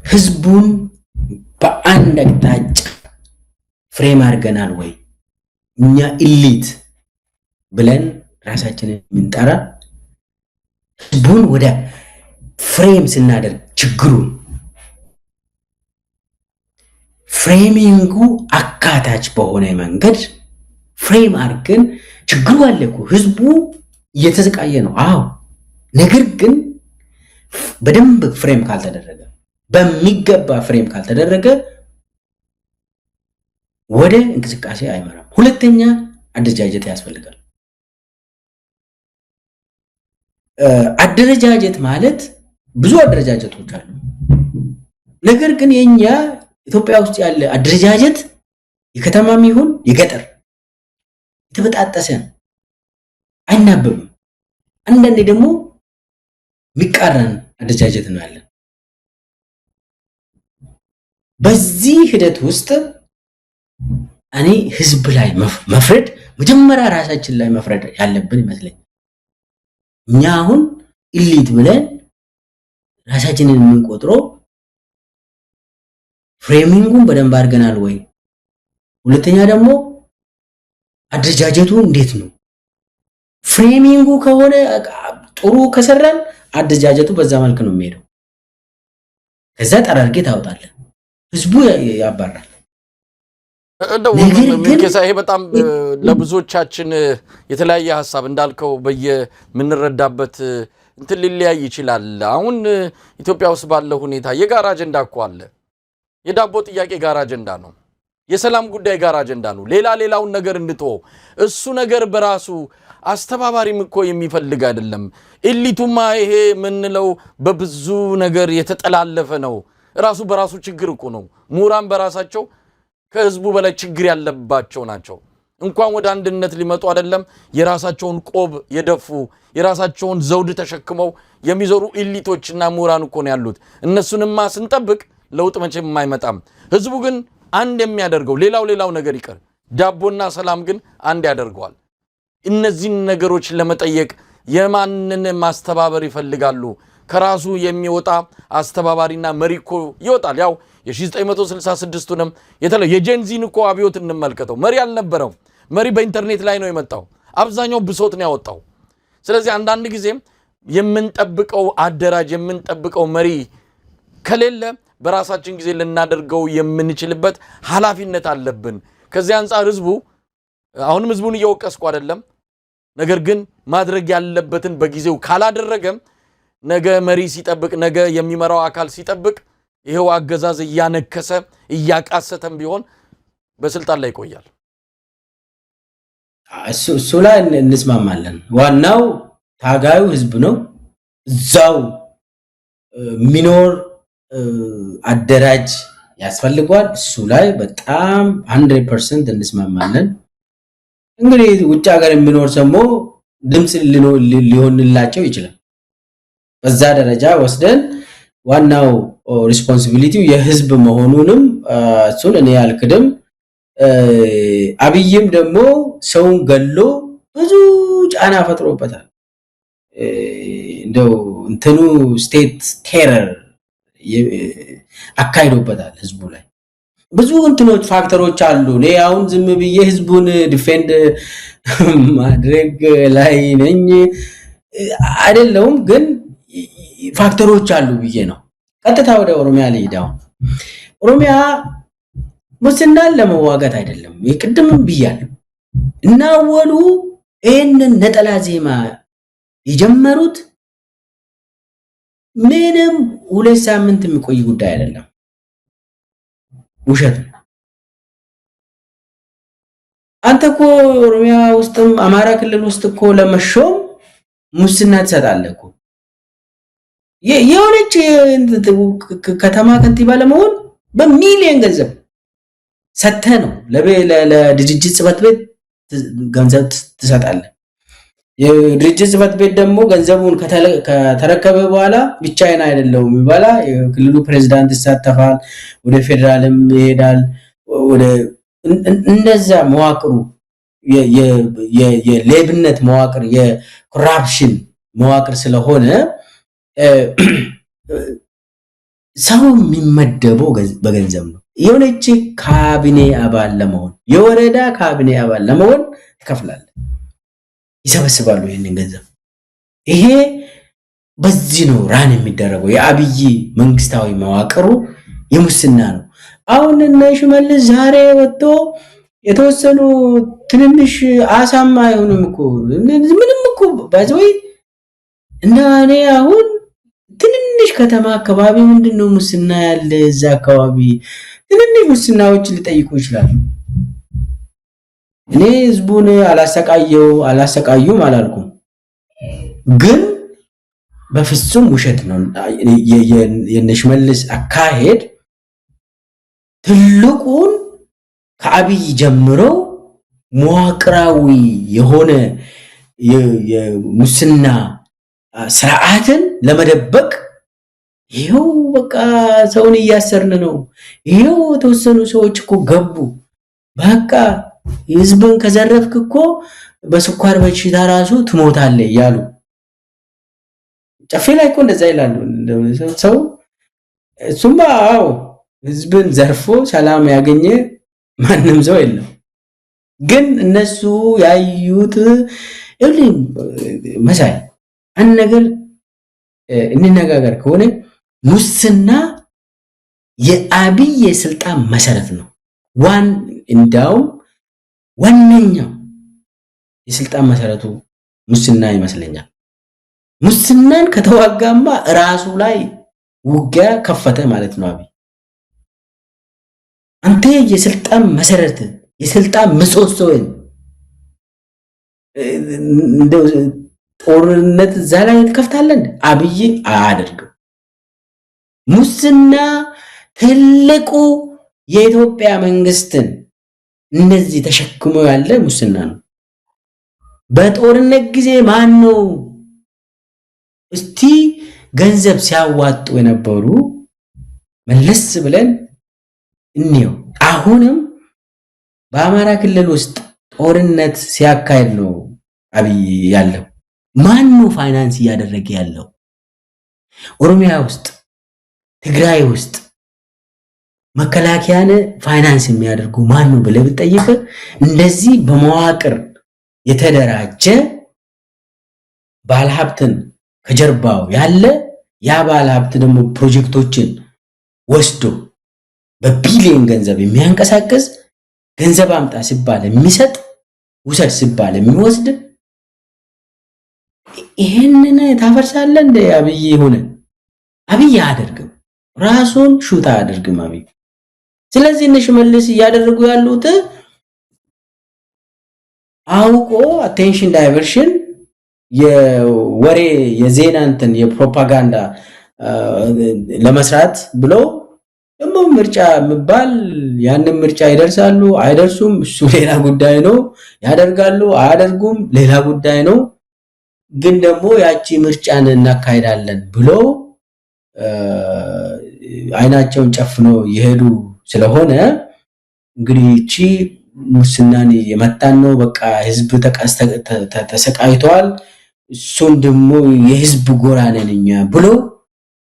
ህዝቡን በአንድ አቅጣጫ ፍሬም አድርገናል ወይ እኛ ኢሊት ብለን ራሳችንን የምንጠራ ህዝቡን ወደ ፍሬም ስናደርግ ችግሩን ፍሬሚንጉ አካታች በሆነ መንገድ ፍሬም አድርገን ችግሩ አለ እኮ ህዝቡ እየተሰቃየ ነው። አዎ ነገር ግን በደንብ ፍሬም ካልተደረገ በሚገባ ፍሬም ካልተደረገ ወደ እንቅስቃሴ አይመራም። ሁለተኛ አደረጃጀት ያስፈልጋል። አደረጃጀት ማለት ብዙ አደረጃጀቶች አሉ። ነገር ግን የኛ ኢትዮጵያ ውስጥ ያለ አደረጃጀት የከተማም ይሁን የገጠር የተበጣጠሰ አይናበብም። አንዳንዴ ደግሞ የሚቃረን አደረጃጀት ነው ያለን። በዚህ ሂደት ውስጥ እኔ ህዝብ ላይ መፍረድ መጀመሪያ ራሳችን ላይ መፍረድ ያለብን ይመስለኝ። እኛ አሁን ኢሊት ብለን ራሳችንን የምንቆጥረው ፍሬሚንጉን በደንብ አድርገናል ወይ? ሁለተኛ ደግሞ አደረጃጀቱ እንዴት ነው? ፍሬሚንጉ ከሆነ ጥሩ ከሰራን አደረጃጀቱ በዛ መልክ ነው የሚሄደው። ከዛ ጠራርጌ ታወጣለህ፣ ህዝቡ ያባራል። ይሄ በጣም ለብዙዎቻችን የተለያየ ሀሳብ እንዳልከው በየምንረዳበት እንትን ሊለያይ ይችላል። አሁን ኢትዮጵያ ውስጥ ባለው ሁኔታ የጋራ አጀንዳ እኮ አለ። የዳቦ ጥያቄ ጋራ አጀንዳ ነው። የሰላም ጉዳይ ጋራ አጀንዳ ነው። ሌላውን ነገር እንድትወው እሱ ነገር በራሱ አስተባባሪም እኮ የሚፈልግ አይደለም። ኢሊቱማ ይሄ ምንለው በብዙ ነገር የተጠላለፈ ነው። ራሱ በራሱ ችግር እኮ ነው። ምሁራን በራሳቸው ከህዝቡ በላይ ችግር ያለባቸው ናቸው። እንኳን ወደ አንድነት ሊመጡ አይደለም የራሳቸውን ቆብ የደፉ የራሳቸውን ዘውድ ተሸክመው የሚዞሩ ኢሊቶችና ምሁራን እኮ ነው ያሉት። እነሱንማ ስንጠብቅ ለውጥ መቼም አይመጣም። ህዝቡ ግን አንድ የሚያደርገው ሌላው ነገር ይቀር ዳቦና ሰላም ግን አንድ ያደርገዋል። እነዚህን ነገሮች ለመጠየቅ የማንን ማስተባበር ይፈልጋሉ? ከራሱ የሚወጣ አስተባባሪና መሪ እኮ ይወጣል። ያው የ1966ቱንም የጄንዚን እኮ አብዮት እንመልከተው። መሪ አልነበረው። መሪ በኢንተርኔት ላይ ነው የመጣው። አብዛኛው ብሶት ነው ያወጣው። ስለዚህ አንዳንድ ጊዜም የምንጠብቀው አደራጅ የምንጠብቀው መሪ ከሌለ በራሳችን ጊዜ ልናደርገው የምንችልበት ኃላፊነት አለብን። ከዚህ አንፃር ህዝቡ አሁንም ህዝቡን እየወቀስኩ አይደለም። ነገር ግን ማድረግ ያለበትን በጊዜው ካላደረገም ነገ መሪ ሲጠብቅ ነገ የሚመራው አካል ሲጠብቅ ይሄው አገዛዝ እያነከሰ እያቃሰተም ቢሆን በስልጣን ላይ ይቆያል። እሱ ላይ እንስማማለን። ዋናው ታጋዩ ህዝብ ነው። እዛው ሚኖር አደራጅ ያስፈልጓል። እሱ ላይ በጣም 100% እንስማማለን። እንግዲህ ውጭ ሀገር የሚኖር ሰሞ ድምጽ ሊሆንላቸው ይችላል። በዛ ደረጃ ወስደን ዋናው ሪስፖንሲቢሊቲው የህዝብ መሆኑንም እሱን እኔ አልክድም። አብይም ደግሞ ሰውን ገሎ ብዙ ጫና ፈጥሮበታል። እንደው እንትኑ ስቴት ቴረር አካሂዶበታል ህዝቡ ላይ። ብዙ እንትኖች ፋክተሮች አሉ። እኔ አሁን ዝም ብዬ ህዝቡን ዲፌንድ ማድረግ ላይ ነኝ አይደለሁም፣ ግን ፋክተሮች አሉ ብዬ ነው። ቀጥታ ወደ ኦሮሚያ ልሂድ። ኦሮሚያ ሙስናን ለመዋጋት አይደለም፣ የቅድምም ብያለሁ። እና ወሉ ይህንን ነጠላ ዜማ የጀመሩት ምንም 2 ሳምንት የሚቆይ ጉዳይ አይደለም። ውሸት ነው። አንተ እኮ ኦሮሚያ ውስጥም አማራ ክልል ውስጥ እኮ ለመሾም ሙስና ትሰጣለህ እኮ። የሆነች ከተማ ከንቲባ ለመሆን በሚሊዮን ገንዘብ ሰጥተህ ነው ለድርጅት ጽሕፈት ቤት ገንዘብ ትሰጣለህ። የድርጅት ጽሕፈት ቤት ደግሞ ገንዘቡን ከተረከበ በኋላ ብቻዬን አይደለሁም ይባላ የክልሉ ፕሬዝዳንት ይሳተፋል፣ ወደ ፌደራልም ይሄዳል። ወደ እንደዛ መዋቅሩ የሌብነት መዋቅር የኮራፕሽን መዋቅር ስለሆነ ሰው የሚመደበው በገንዘብ ነው። የሆነች ካቢኔ አባል ለመሆን የወረዳ ካቢኔ አባል ለመሆን ይከፍላል፣ ይሰበስባሉ ይሄንን ገንዘብ። ይሄ በዚህ ነው ራን የሚደረገው። የአብይ መንግስታዊ መዋቅሩ የሙስና ነው። አሁን እነ ሽመልስ ዛሬ ወጥቶ የተወሰኑ ትንንሽ አሳማ አይሆንም እኮ ምንም እኮ ባይዘይ እና እኔ አሁን ትንንሽ ከተማ አካባቢ ምንድነው ሙስና ያለ እዛ አካባቢ ትንንሽ ሙስናዎች ሊጠይቁ ይችላል። እኔ ህዝቡን አላሰቃዩም አላልኩም፣ ግን በፍጹም ውሸት ነው የሽመልስ አካሄድ። ትልቁን ከአብይ ጀምሮ መዋቅራዊ የሆነ የሙስና ስርዓትን ለመደበቅ ይሄው በቃ ሰውን እያሰርን ነው። ይሄው ተወሰኑ ሰዎች እኮ ገቡ። በቃ ህዝብን ከዘረፍክ እኮ በስኳር በሽታ ራሱ ትሞታለህ ያሉ ጨፌ ላይ እኮ እንደዛ ይላሉ ሰው። እሱማ አዎ ህዝብን ዘርፎ ሰላም ያገኘ ማንም ሰው የለም። ግን እነሱ ያዩት መሳይ አንድ ነገር እንነጋገር ከሆነ ሙስና የአብይ የስልጣን መሰረት ነው። እንዳውም ዋነኛው የስልጣን መሰረቱ ሙስና ይመስለኛል። ሙስናን ከተዋጋማ ራሱ ላይ ውጊያ ከፈተ ማለት ነው አብይ። አንተ የስልጣን መሰረት የስልጣን ምሰሶን እንደው ጦርነት እዛ ላይ ተከፍታለን አብይ አያደርግም። ሙስና ትልቁ የኢትዮጵያ መንግስትን እነዚህ ተሸክሞ ያለ ሙስና ነው። በጦርነት ጊዜ ማን ነው እስቲ ገንዘብ ሲያዋጡ የነበሩ መለስ ብለን እንየው። አሁንም በአማራ ክልል ውስጥ ጦርነት ሲያካሄድ ነው አብይ ያለው። ማን ነው ፋይናንስ እያደረገ ያለው? ኦሮሚያ ውስጥ፣ ትግራይ ውስጥ መከላከያን ፋይናንስ የሚያደርጉ ማን ነው ብለህ ብትጠይቅ እንደዚህ በመዋቅር የተደራጀ ባለሀብትን ከጀርባው ያለ ያ ባለሀብት ደግሞ ፕሮጀክቶችን ወስዶ በቢሊዮን ገንዘብ የሚያንቀሳቅስ ገንዘብ አምጣ ሲባል የሚሰጥ ውሰድ ሲባል የሚወስድ ይሄንን ታፈርሳለህ እንደ አብይ ሆነ አብይ አያደርግም። ራሱን ሹታ አያደርግም አብይ። ስለዚህ እነ ሽመልስ እያደረጉ ያሉት አውቆ አቴንሽን ዳይቨርሽን የወሬ የዜና እንትን የፕሮፓጋንዳ ለመስራት ብለው ደግሞ ምርጫ የሚባል ያንን ምርጫ ይደርሳሉ አይደርሱም እሱ ሌላ ጉዳይ ነው። ያደርጋሉ አያደርጉም ሌላ ጉዳይ ነው። ግን ደግሞ ያቺ ምርጫን እናካሄዳለን ብሎ አይናቸውን ጨፍኖ ይሄዱ ስለሆነ እንግዲህ እቺ ሙስናን የመታን ነው። በቃ ህዝብ ተሰቃይቷል። እሱን ደግሞ የህዝብ ጎራ ነን እኛ ብሎ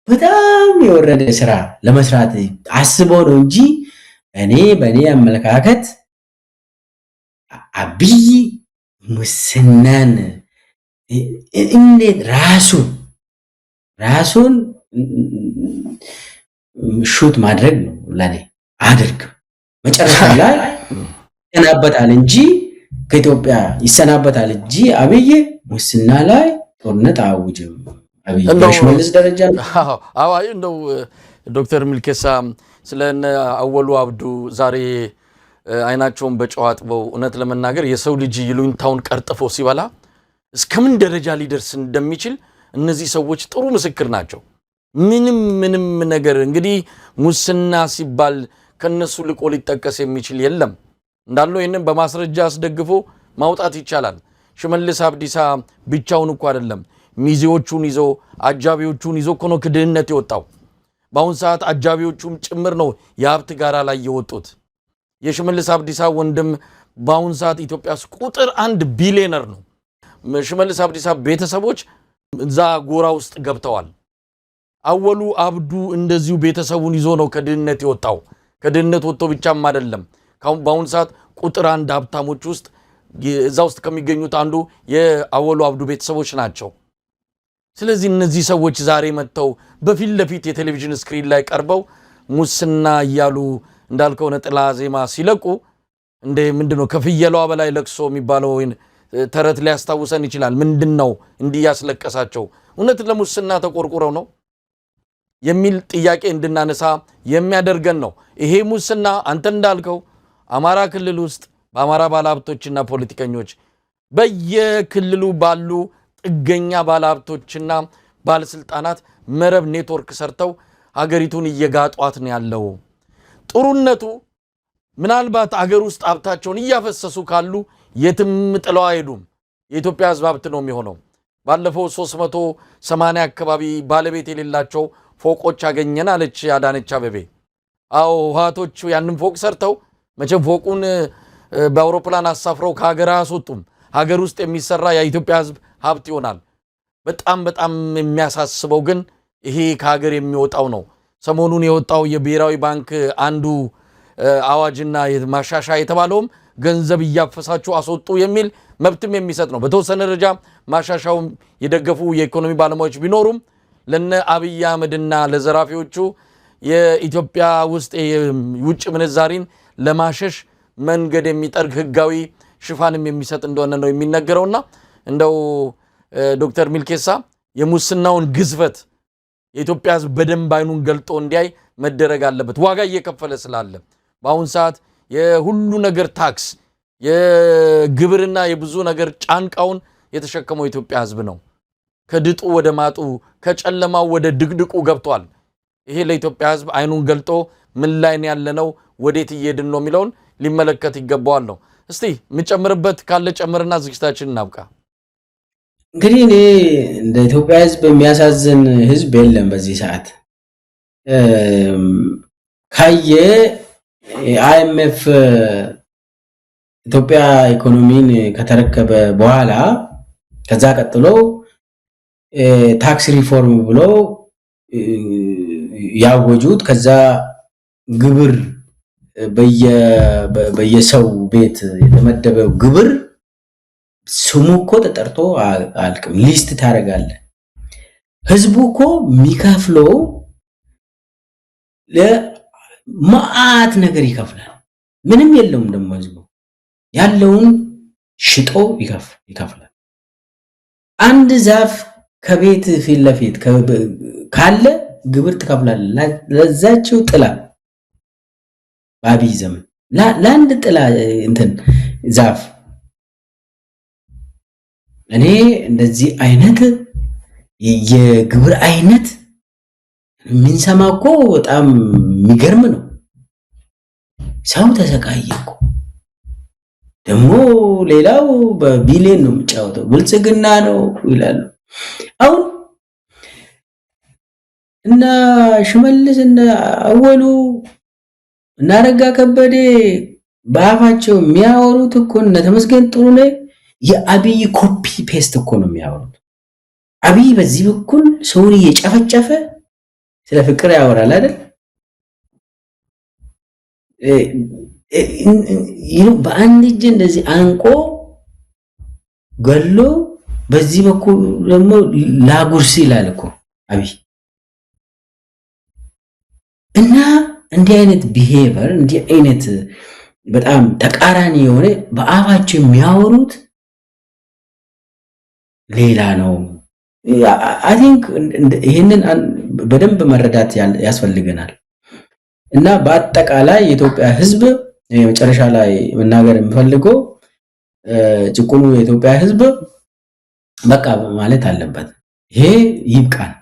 በጣም የወረደ ስራ ለመስራት አስበው ነው እንጂ በእኔ አመለካከት አብይ ሙስናን እንዴት ራሱን ሹት ማድረግ ነው ለኔ አድርግ መጨረሻ ላይ ይሰናበታል እንጂ ከኢትዮጵያ ይሰናበታል እንጂ አብይ ሙስና ላይ ጦርነት አውጅም። አብይ በሽመልስ ደረጃ አዋይ እንደው ዶክተር ሚልኬሳ ስለነ አወሉ አብዱ ዛሬ አይናቸውን በጨው አጥበው እውነት ለመናገር የሰው ልጅ ይሉኝታውን ቀርጥፎ ሲበላ እስከምን ደረጃ ሊደርስ እንደሚችል እነዚህ ሰዎች ጥሩ ምስክር ናቸው። ምንም ነገር እንግዲህ ሙስና ሲባል ከነሱ ልቆ ሊጠቀስ የሚችል የለም እንዳለው ይሄንን በማስረጃ አስደግፎ ማውጣት ይቻላል። ሽመልስ አብዲሳ ብቻውን እኮ አይደለም ሚዜዎቹን ይዞ አጃቢዎቹን ይዞ ኮኖ ከድህነት የወጣው በአሁን ሰዓት አጃቢዎቹም ጭምር ነው የሀብት ጋራ ላይ የወጡት። የሽመልስ አብዲሳ ወንድም በአሁን ሰዓት ኢትዮጵያ ውስጥ ቁጥር 1 ቢሊዮነር ነው። ሽመልስ አብዲሳ ቤተሰቦች እዛ ጎራ ውስጥ ገብተዋል። አወሉ አብዱ እንደዚሁ ቤተሰቡን ይዞ ነው ከድህነት የወጣው ከድህነት ወጥቶ ብቻም አይደለም በአሁኑ ሰዓት ቁጥር አንድ ሀብታሞች ውስጥ እዛ ውስጥ ከሚገኙት አንዱ የአወሉ አብዱ ቤተሰቦች ናቸው። ስለዚህ እነዚህ ሰዎች ዛሬ መጥተው በፊት ለፊት የቴሌቪዥን ስክሪን ላይ ቀርበው ሙስና እያሉ እንዳልከው ነጠላ ዜማ ሲለቁ እንደ ምንድነው ከፍየሏ በላይ ለቅሶ የሚባለው ተረት ሊያስታውሰን ይችላል። ምንድነው እንዲህ ያስለቀሳቸው? እውነት ለሙስና ተቆርቁረው ነው የሚል ጥያቄ እንድናነሳ የሚያደርገን ነው። ይሄ ሙስና አንተ እንዳልከው አማራ ክልል ውስጥ በአማራ ባለሀብቶችና ፖለቲከኞች በየክልሉ ባሉ ጥገኛ ባለሀብቶችና ባለስልጣናት መረብ ኔትወርክ ሰርተው ሀገሪቱን እየጋጧት ነው ያለው። ጥሩነቱ ምናልባት አገር ውስጥ ሀብታቸውን እያፈሰሱ ካሉ የትም ጥለው አይሄዱም። የኢትዮጵያ ሕዝብ ሀብት ነው የሚሆነው። ባለፈው 380 አካባቢ ባለቤት የሌላቸው ፎቆች አገኘን አለች አዳነች አቤቤ። አዎ ህወሓቶች ያንን ፎቅ ሰርተው መቼም ፎቁን በአውሮፕላን አሳፍረው ከሀገር አያስወጡም። ሀገር ውስጥ የሚሰራ የኢትዮጵያ ሕዝብ ሀብት ይሆናል። በጣም በጣም የሚያሳስበው ግን ይሄ ከሀገር የሚወጣው ነው። ሰሞኑን የወጣው የብሔራዊ ባንክ አንዱ አዋጅና ማሻሻያ የተባለውም ገንዘብ እያፈሳችሁ አስወጡ የሚል መብትም የሚሰጥ ነው። በተወሰነ ደረጃ ማሻሻያውን የደገፉ የኢኮኖሚ ባለሙያዎች ቢኖሩም ለነ አብይ አህመድና ለዘራፊዎቹ የኢትዮጵያ ውስጥ የውጭ ምንዛሪን ለማሸሽ መንገድ የሚጠርግ ህጋዊ ሽፋንም የሚሰጥ እንደሆነ ነው የሚነገረውና እንደው ዶክተር ሚልኬሳ የሙስናውን ግዝፈት የኢትዮጵያ ህዝብ በደንብ አይኑን ገልጦ እንዲያይ መደረግ አለበት። ዋጋ እየከፈለ ስላለ በአሁን ሰዓት የሁሉ ነገር ታክስ የግብርና የብዙ ነገር ጫንቃውን የተሸከመው የኢትዮጵያ ህዝብ ነው። ከድጡ ወደ ማጡ ከጨለማው ወደ ድቅድቁ ገብቷል። ይሄ ለኢትዮጵያ ህዝብ አይኑን ገልጦ ምን ላይ ነው ያለነው ወዴት እየሄድን ነው የሚለውን ሊመለከት ይገባዋል ነው። እስቲ ምጨምርበት ካለ ጨምርና ዝግጅታችን እናብቃ። እንግዲህ እኔ እንደ ኢትዮጵያ ህዝብ የሚያሳዝን ህዝብ የለም በዚህ ሰዓት። ካየ አይኤምኤፍ ኢትዮጵያ ኢኮኖሚን ከተረከበ በኋላ ከዛ ቀጥሎ ታክስ ሪፎርም ብሎ ያወጁት ከዛ ግብር በየሰው ቤት የተመደበው ግብር ስሙ እኮ ተጠርቶ አልቅም። ሊስት ታደርጋለህ። ህዝቡ እኮ የሚከፍለው ለማአት ነገር ይከፍላል። ምንም የለውም ደግሞ ህዝቡ ያለውን ሽጦ ይከፍላል። አንድ ዛፍ ከቤት ፊት ለፊት ካለ ግብር ትከፍላለህ ለዛችው ጥላ። በአብይ ዘመን ለአንድ ጥላ እንትን ዛፍ እኔ እንደዚህ አይነት የግብር አይነት ምንሰማ እኮ በጣም የሚገርም ነው። ሰው ተሰቃየ እኮ። ደግሞ ሌላው በቢሊየን ነው የሚጫወተው ብልጽግና ነው ይላሉ። አሁን እና ሽመልስ እና አወሉ እና አረጋ ከበደ በአፋቸው የሚያወሩት እኮ እነ ተመስገን ጥሩነህ የአብይ ኮፒ ፔስት እኮ ነው የሚያወሩት። አብይ በዚህ በኩል ሰውን እየጨፈጨፈ ስለ ፍቅር ያወራል አይደል? በአንድ እጅ እንደዚህ አንቆ ገሎ በዚህ በኩል ደግሞ ላጉርስ ይላል እኮ አብይ። እና እንዲህ አይነት ቢሄቨር እንዲህ አይነት በጣም ተቃራኒ የሆነ በአፋቸው የሚያወሩት ሌላ ነው። አይ ቲንክ ይሄንን በደንብ መረዳት ያስፈልገናል። እና በአጠቃላይ የኢትዮጵያ ሕዝብ መጨረሻ ላይ መናገር የሚፈልገው ጭቁኑ የኢትዮጵያ ሕዝብ በቃ ማለት አለበት። ይሄ ይብቃን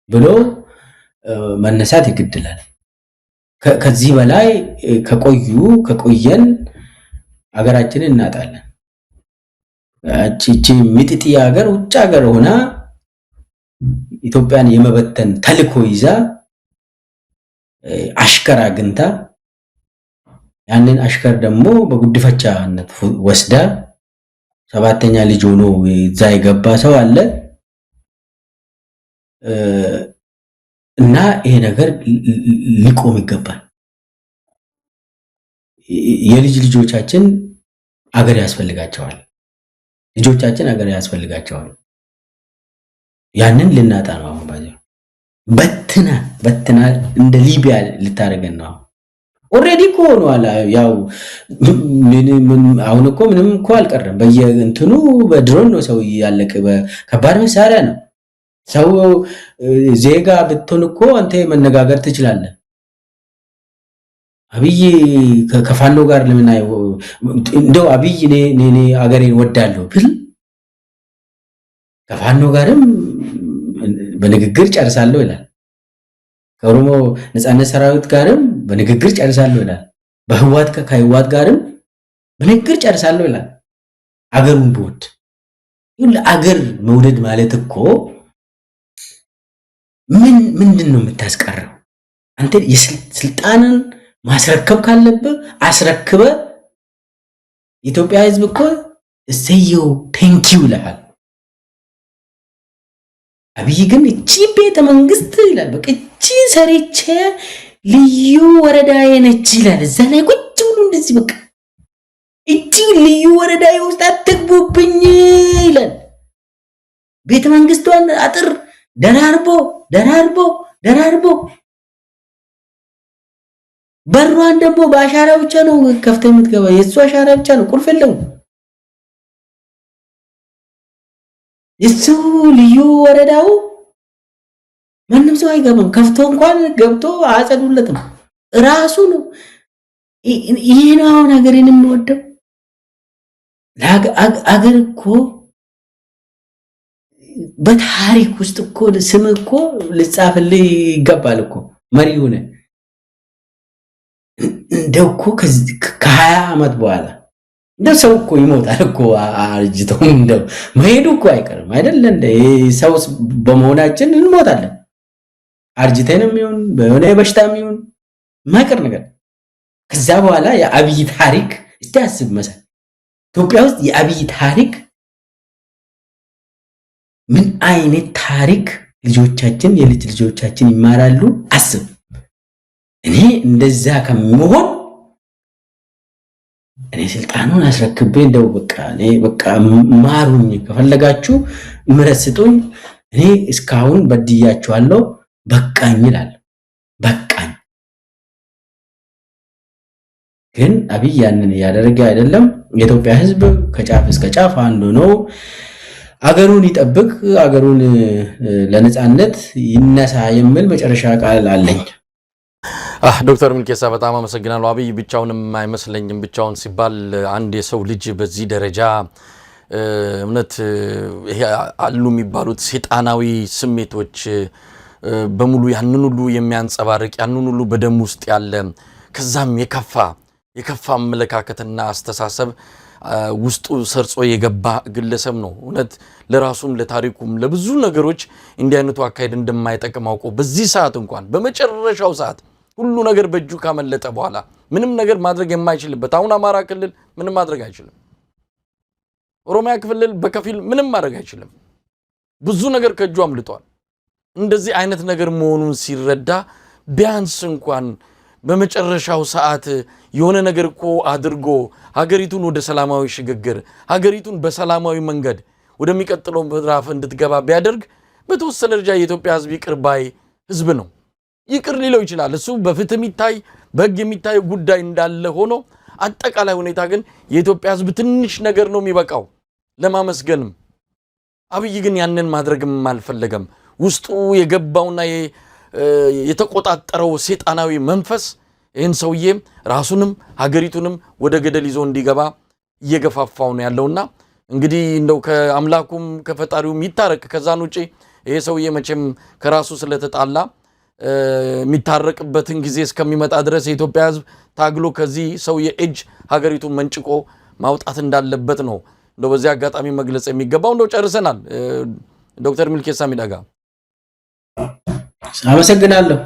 ብሎ መነሳት ይግድላል። ከዚህ በላይ ከቆየን ሀገራችንን እናጣለን። እቺ ሚጥጢ ሀገር ውጭ ሀገር ሆና ኢትዮጵያን የመበተን ተልኮ ይዛ አሽከር አግኝታ ያንን አሽከር ደግሞ በጉድፈቻነት ወስዳ ሰባተኛ ልጅ ሆኖ እዛ የገባ ሰው አለ እና ይሄ ነገር ሊቆም ይገባል። የልጅ ልጆቻችን አገር ያስፈልጋቸዋል። ልጆቻችን አገር ያስፈልጋቸዋል። ያንን ልናጣ ነው። አሁን በትና እንደ ሊቢያ ልታደርገን ነው። ኦሬዲ እኮ ሆኗል። ያው አሁን እኮ ምንም እኮ አልቀረም። በየእንትኑ በድሮን ነው ሰው ያለቀ፣ በከባድ መሳሪያ ነው ሰው። ዜጋ ብትሆን እኮ አንተ መነጋገር ትችላለህ። አብይ ከፋኖ ጋር ለምን እንደው አብይ እኔ አገሬን ወዳለሁ ብል ከፋኖ ጋርም በንግግር ጨርሳለሁ ይላል። ከኦሮሞ ነጻነት ሰራዊት ጋርም በንግግር ጨርሳለሁ ይላል። ከህወሓት ጋርም በንግግር ጨርሳለሁ ይላል። አገሩን ብወድ አገር መውደድ ማለት እኮ ምንድን ነው የምታስቀረው? አንተ የስልጣንን ማስረከብ ካለብህ አስረክበ። ኢትዮጵያ ህዝብ እኮ እሰየው ቴንኪው ይላል። አብይ ግን እቺ ቤተ መንግስት ይላል፣ በቃ እቺ ሰርቼ ልዩ ወረዳዬ ነች ይላል። እዛ ላይ ቁጭ ብሎ እንደዚህ በቃ እቺ ልዩ ወረዳዬ ውስጥ አትግቡብኝ ይላል። ቤተ መንግስቷን አጥር ደራርቦ በሯን ደግሞ በአሻራ ብቻ ነው ከፍተህ የምትገባ። የሱ አሻራ ብቻ ነው፣ ቁልፍ የለውም። የሱ ልዩ ወረዳው ማንም ሰው አይገባም። ከፍቶ እንኳን ገብቶ አጸዱለትም ራሱ ነው። ይሄ ነው አሁን ሀገሬን የምወደው። አገር እኮ በታሪክ ውስጥ እኮ ስም እኮ ልጻፍልህ ይገባል እኮ መሪ ሆነ። እንደው እኮ ከ20 ዓመት በኋላ እንደው ሰው እኮ ይሞታል እኮ አርጅቶ፣ እንደው መሄዱ እኮ አይቀርም አይደል? እንደ ሰው በመሆናችን እንሞታለን። አርጅተንም ይሁን በሆነ በሽታም ይሁን ማይቀር ነገር። ከዛ በኋላ የአብይ ታሪክ እስቲ አስብ መሰል ኢትዮጵያ ውስጥ የአብይ ታሪክ ምን አይነት ታሪክ ልጆቻችን የልጅ ልጆቻችን ይማራሉ? አስብ። እኔ እንደዛ ከመሆን እኔ ስልጣኑን አስረክቤ እንደው በቃ ማሩኝ፣ ከፈለጋችሁ ምሕረት ስጡኝ፣ እኔ እስካሁን በድያችኋለሁ፣ በቃኝ ይላል። በቃኝ። ግን አብይ ያንን ያደረገ አይደለም። የኢትዮጵያ ሕዝብ ከጫፍ እስከ ጫፍ አንዱ ነው። አገሩን ይጠብቅ፣ አገሩን ለነጻነት ይነሳ የሚል መጨረሻ ቃል አለኝ። ዶክተር ሚልኬሳ በጣም አመሰግናለሁ። አብይ ብቻውንም አይመስለኝም። ብቻውን ሲባል አንድ የሰው ልጅ በዚህ ደረጃ እውነት ይሄ አሉ የሚባሉት ሴጣናዊ ስሜቶች በሙሉ ያንን ሁሉ የሚያንጸባርቅ ያንን ሁሉ በደም ውስጥ ያለ ከዛም የከፋ አመለካከትና አስተሳሰብ ውስጡ ሰርጾ የገባ ግለሰብ ነው። እውነት ለራሱም ለታሪኩም ለብዙ ነገሮች እንዲህ አይነቱ አካሄድ እንደማይጠቅም አውቆ በዚህ ሰዓት እንኳን በመጨረሻው ሰዓት ሁሉ ነገር በእጁ ካመለጠ በኋላ ምንም ነገር ማድረግ የማይችልበት አሁን አማራ ክልል ምንም ማድረግ አይችልም። ኦሮሚያ ክልል በከፊል ምንም ማድረግ አይችልም። ብዙ ነገር ከእጁ አምልጧል። እንደዚህ አይነት ነገር መሆኑን ሲረዳ ቢያንስ እንኳን በመጨረሻው ሰዓት የሆነ ነገር እኮ አድርጎ ሀገሪቱን ወደ ሰላማዊ ሽግግር ሀገሪቱን በሰላማዊ መንገድ ወደሚቀጥለው ምዕራፍ እንድትገባ ቢያደርግ በተወሰነ ደረጃ የኢትዮጵያ ሕዝብ ይቅር ባይ ሕዝብ ነው። ይቅር ሊለው ይችላል። እሱ በፍትህ የሚታይ በሕግ የሚታይ ጉዳይ እንዳለ ሆኖ አጠቃላይ ሁኔታ ግን የኢትዮጵያ ሕዝብ ትንሽ ነገር ነው የሚበቃው ለማመስገንም። አብይ ግን ያንን ማድረግም አልፈለገም። ውስጡ የገባውና የተቆጣጠረው ሴጣናዊ መንፈስ ይህን ሰውዬ ራሱንም ሀገሪቱንም ወደ ገደል ይዞ እንዲገባ እየገፋፋው ነው ያለውና እንግዲህ እንደው ከአምላኩም ከፈጣሪውም ይታረቅ። ከዛን ውጪ ይሄ ሰውዬ መቼም ከራሱ ስለተጣላ የሚታረቅበትን ጊዜ እስከሚመጣ ድረስ የኢትዮጵያ ሕዝብ ታግሎ ከዚህ ሰውዬ እጅ ሀገሪቱን መንጭቆ ማውጣት እንዳለበት ነው እንደው በዚህ አጋጣሚ መግለጽ የሚገባው። እንደው ጨርሰናል። ዶክተር ሚልኬሳ ሚደጋ አመሰግናለሁ።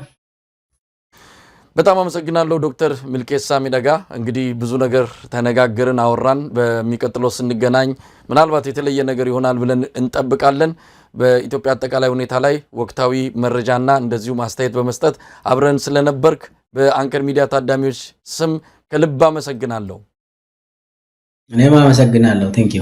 በጣም አመሰግናለሁ ዶክተር ሚልኬሳ ሚደጋ። እንግዲህ ብዙ ነገር ተነጋገርን፣ አወራን። በሚቀጥለው ስንገናኝ ምናልባት የተለየ ነገር ይሆናል ብለን እንጠብቃለን። በኢትዮጵያ አጠቃላይ ሁኔታ ላይ ወቅታዊ መረጃና እንደዚሁ ማስተያየት በመስጠት አብረን ስለነበርክ በአንከር ሚዲያ ታዳሚዎች ስም ከልብ አመሰግናለሁ። እኔም አመሰግናለሁ። ቴንክ ዩ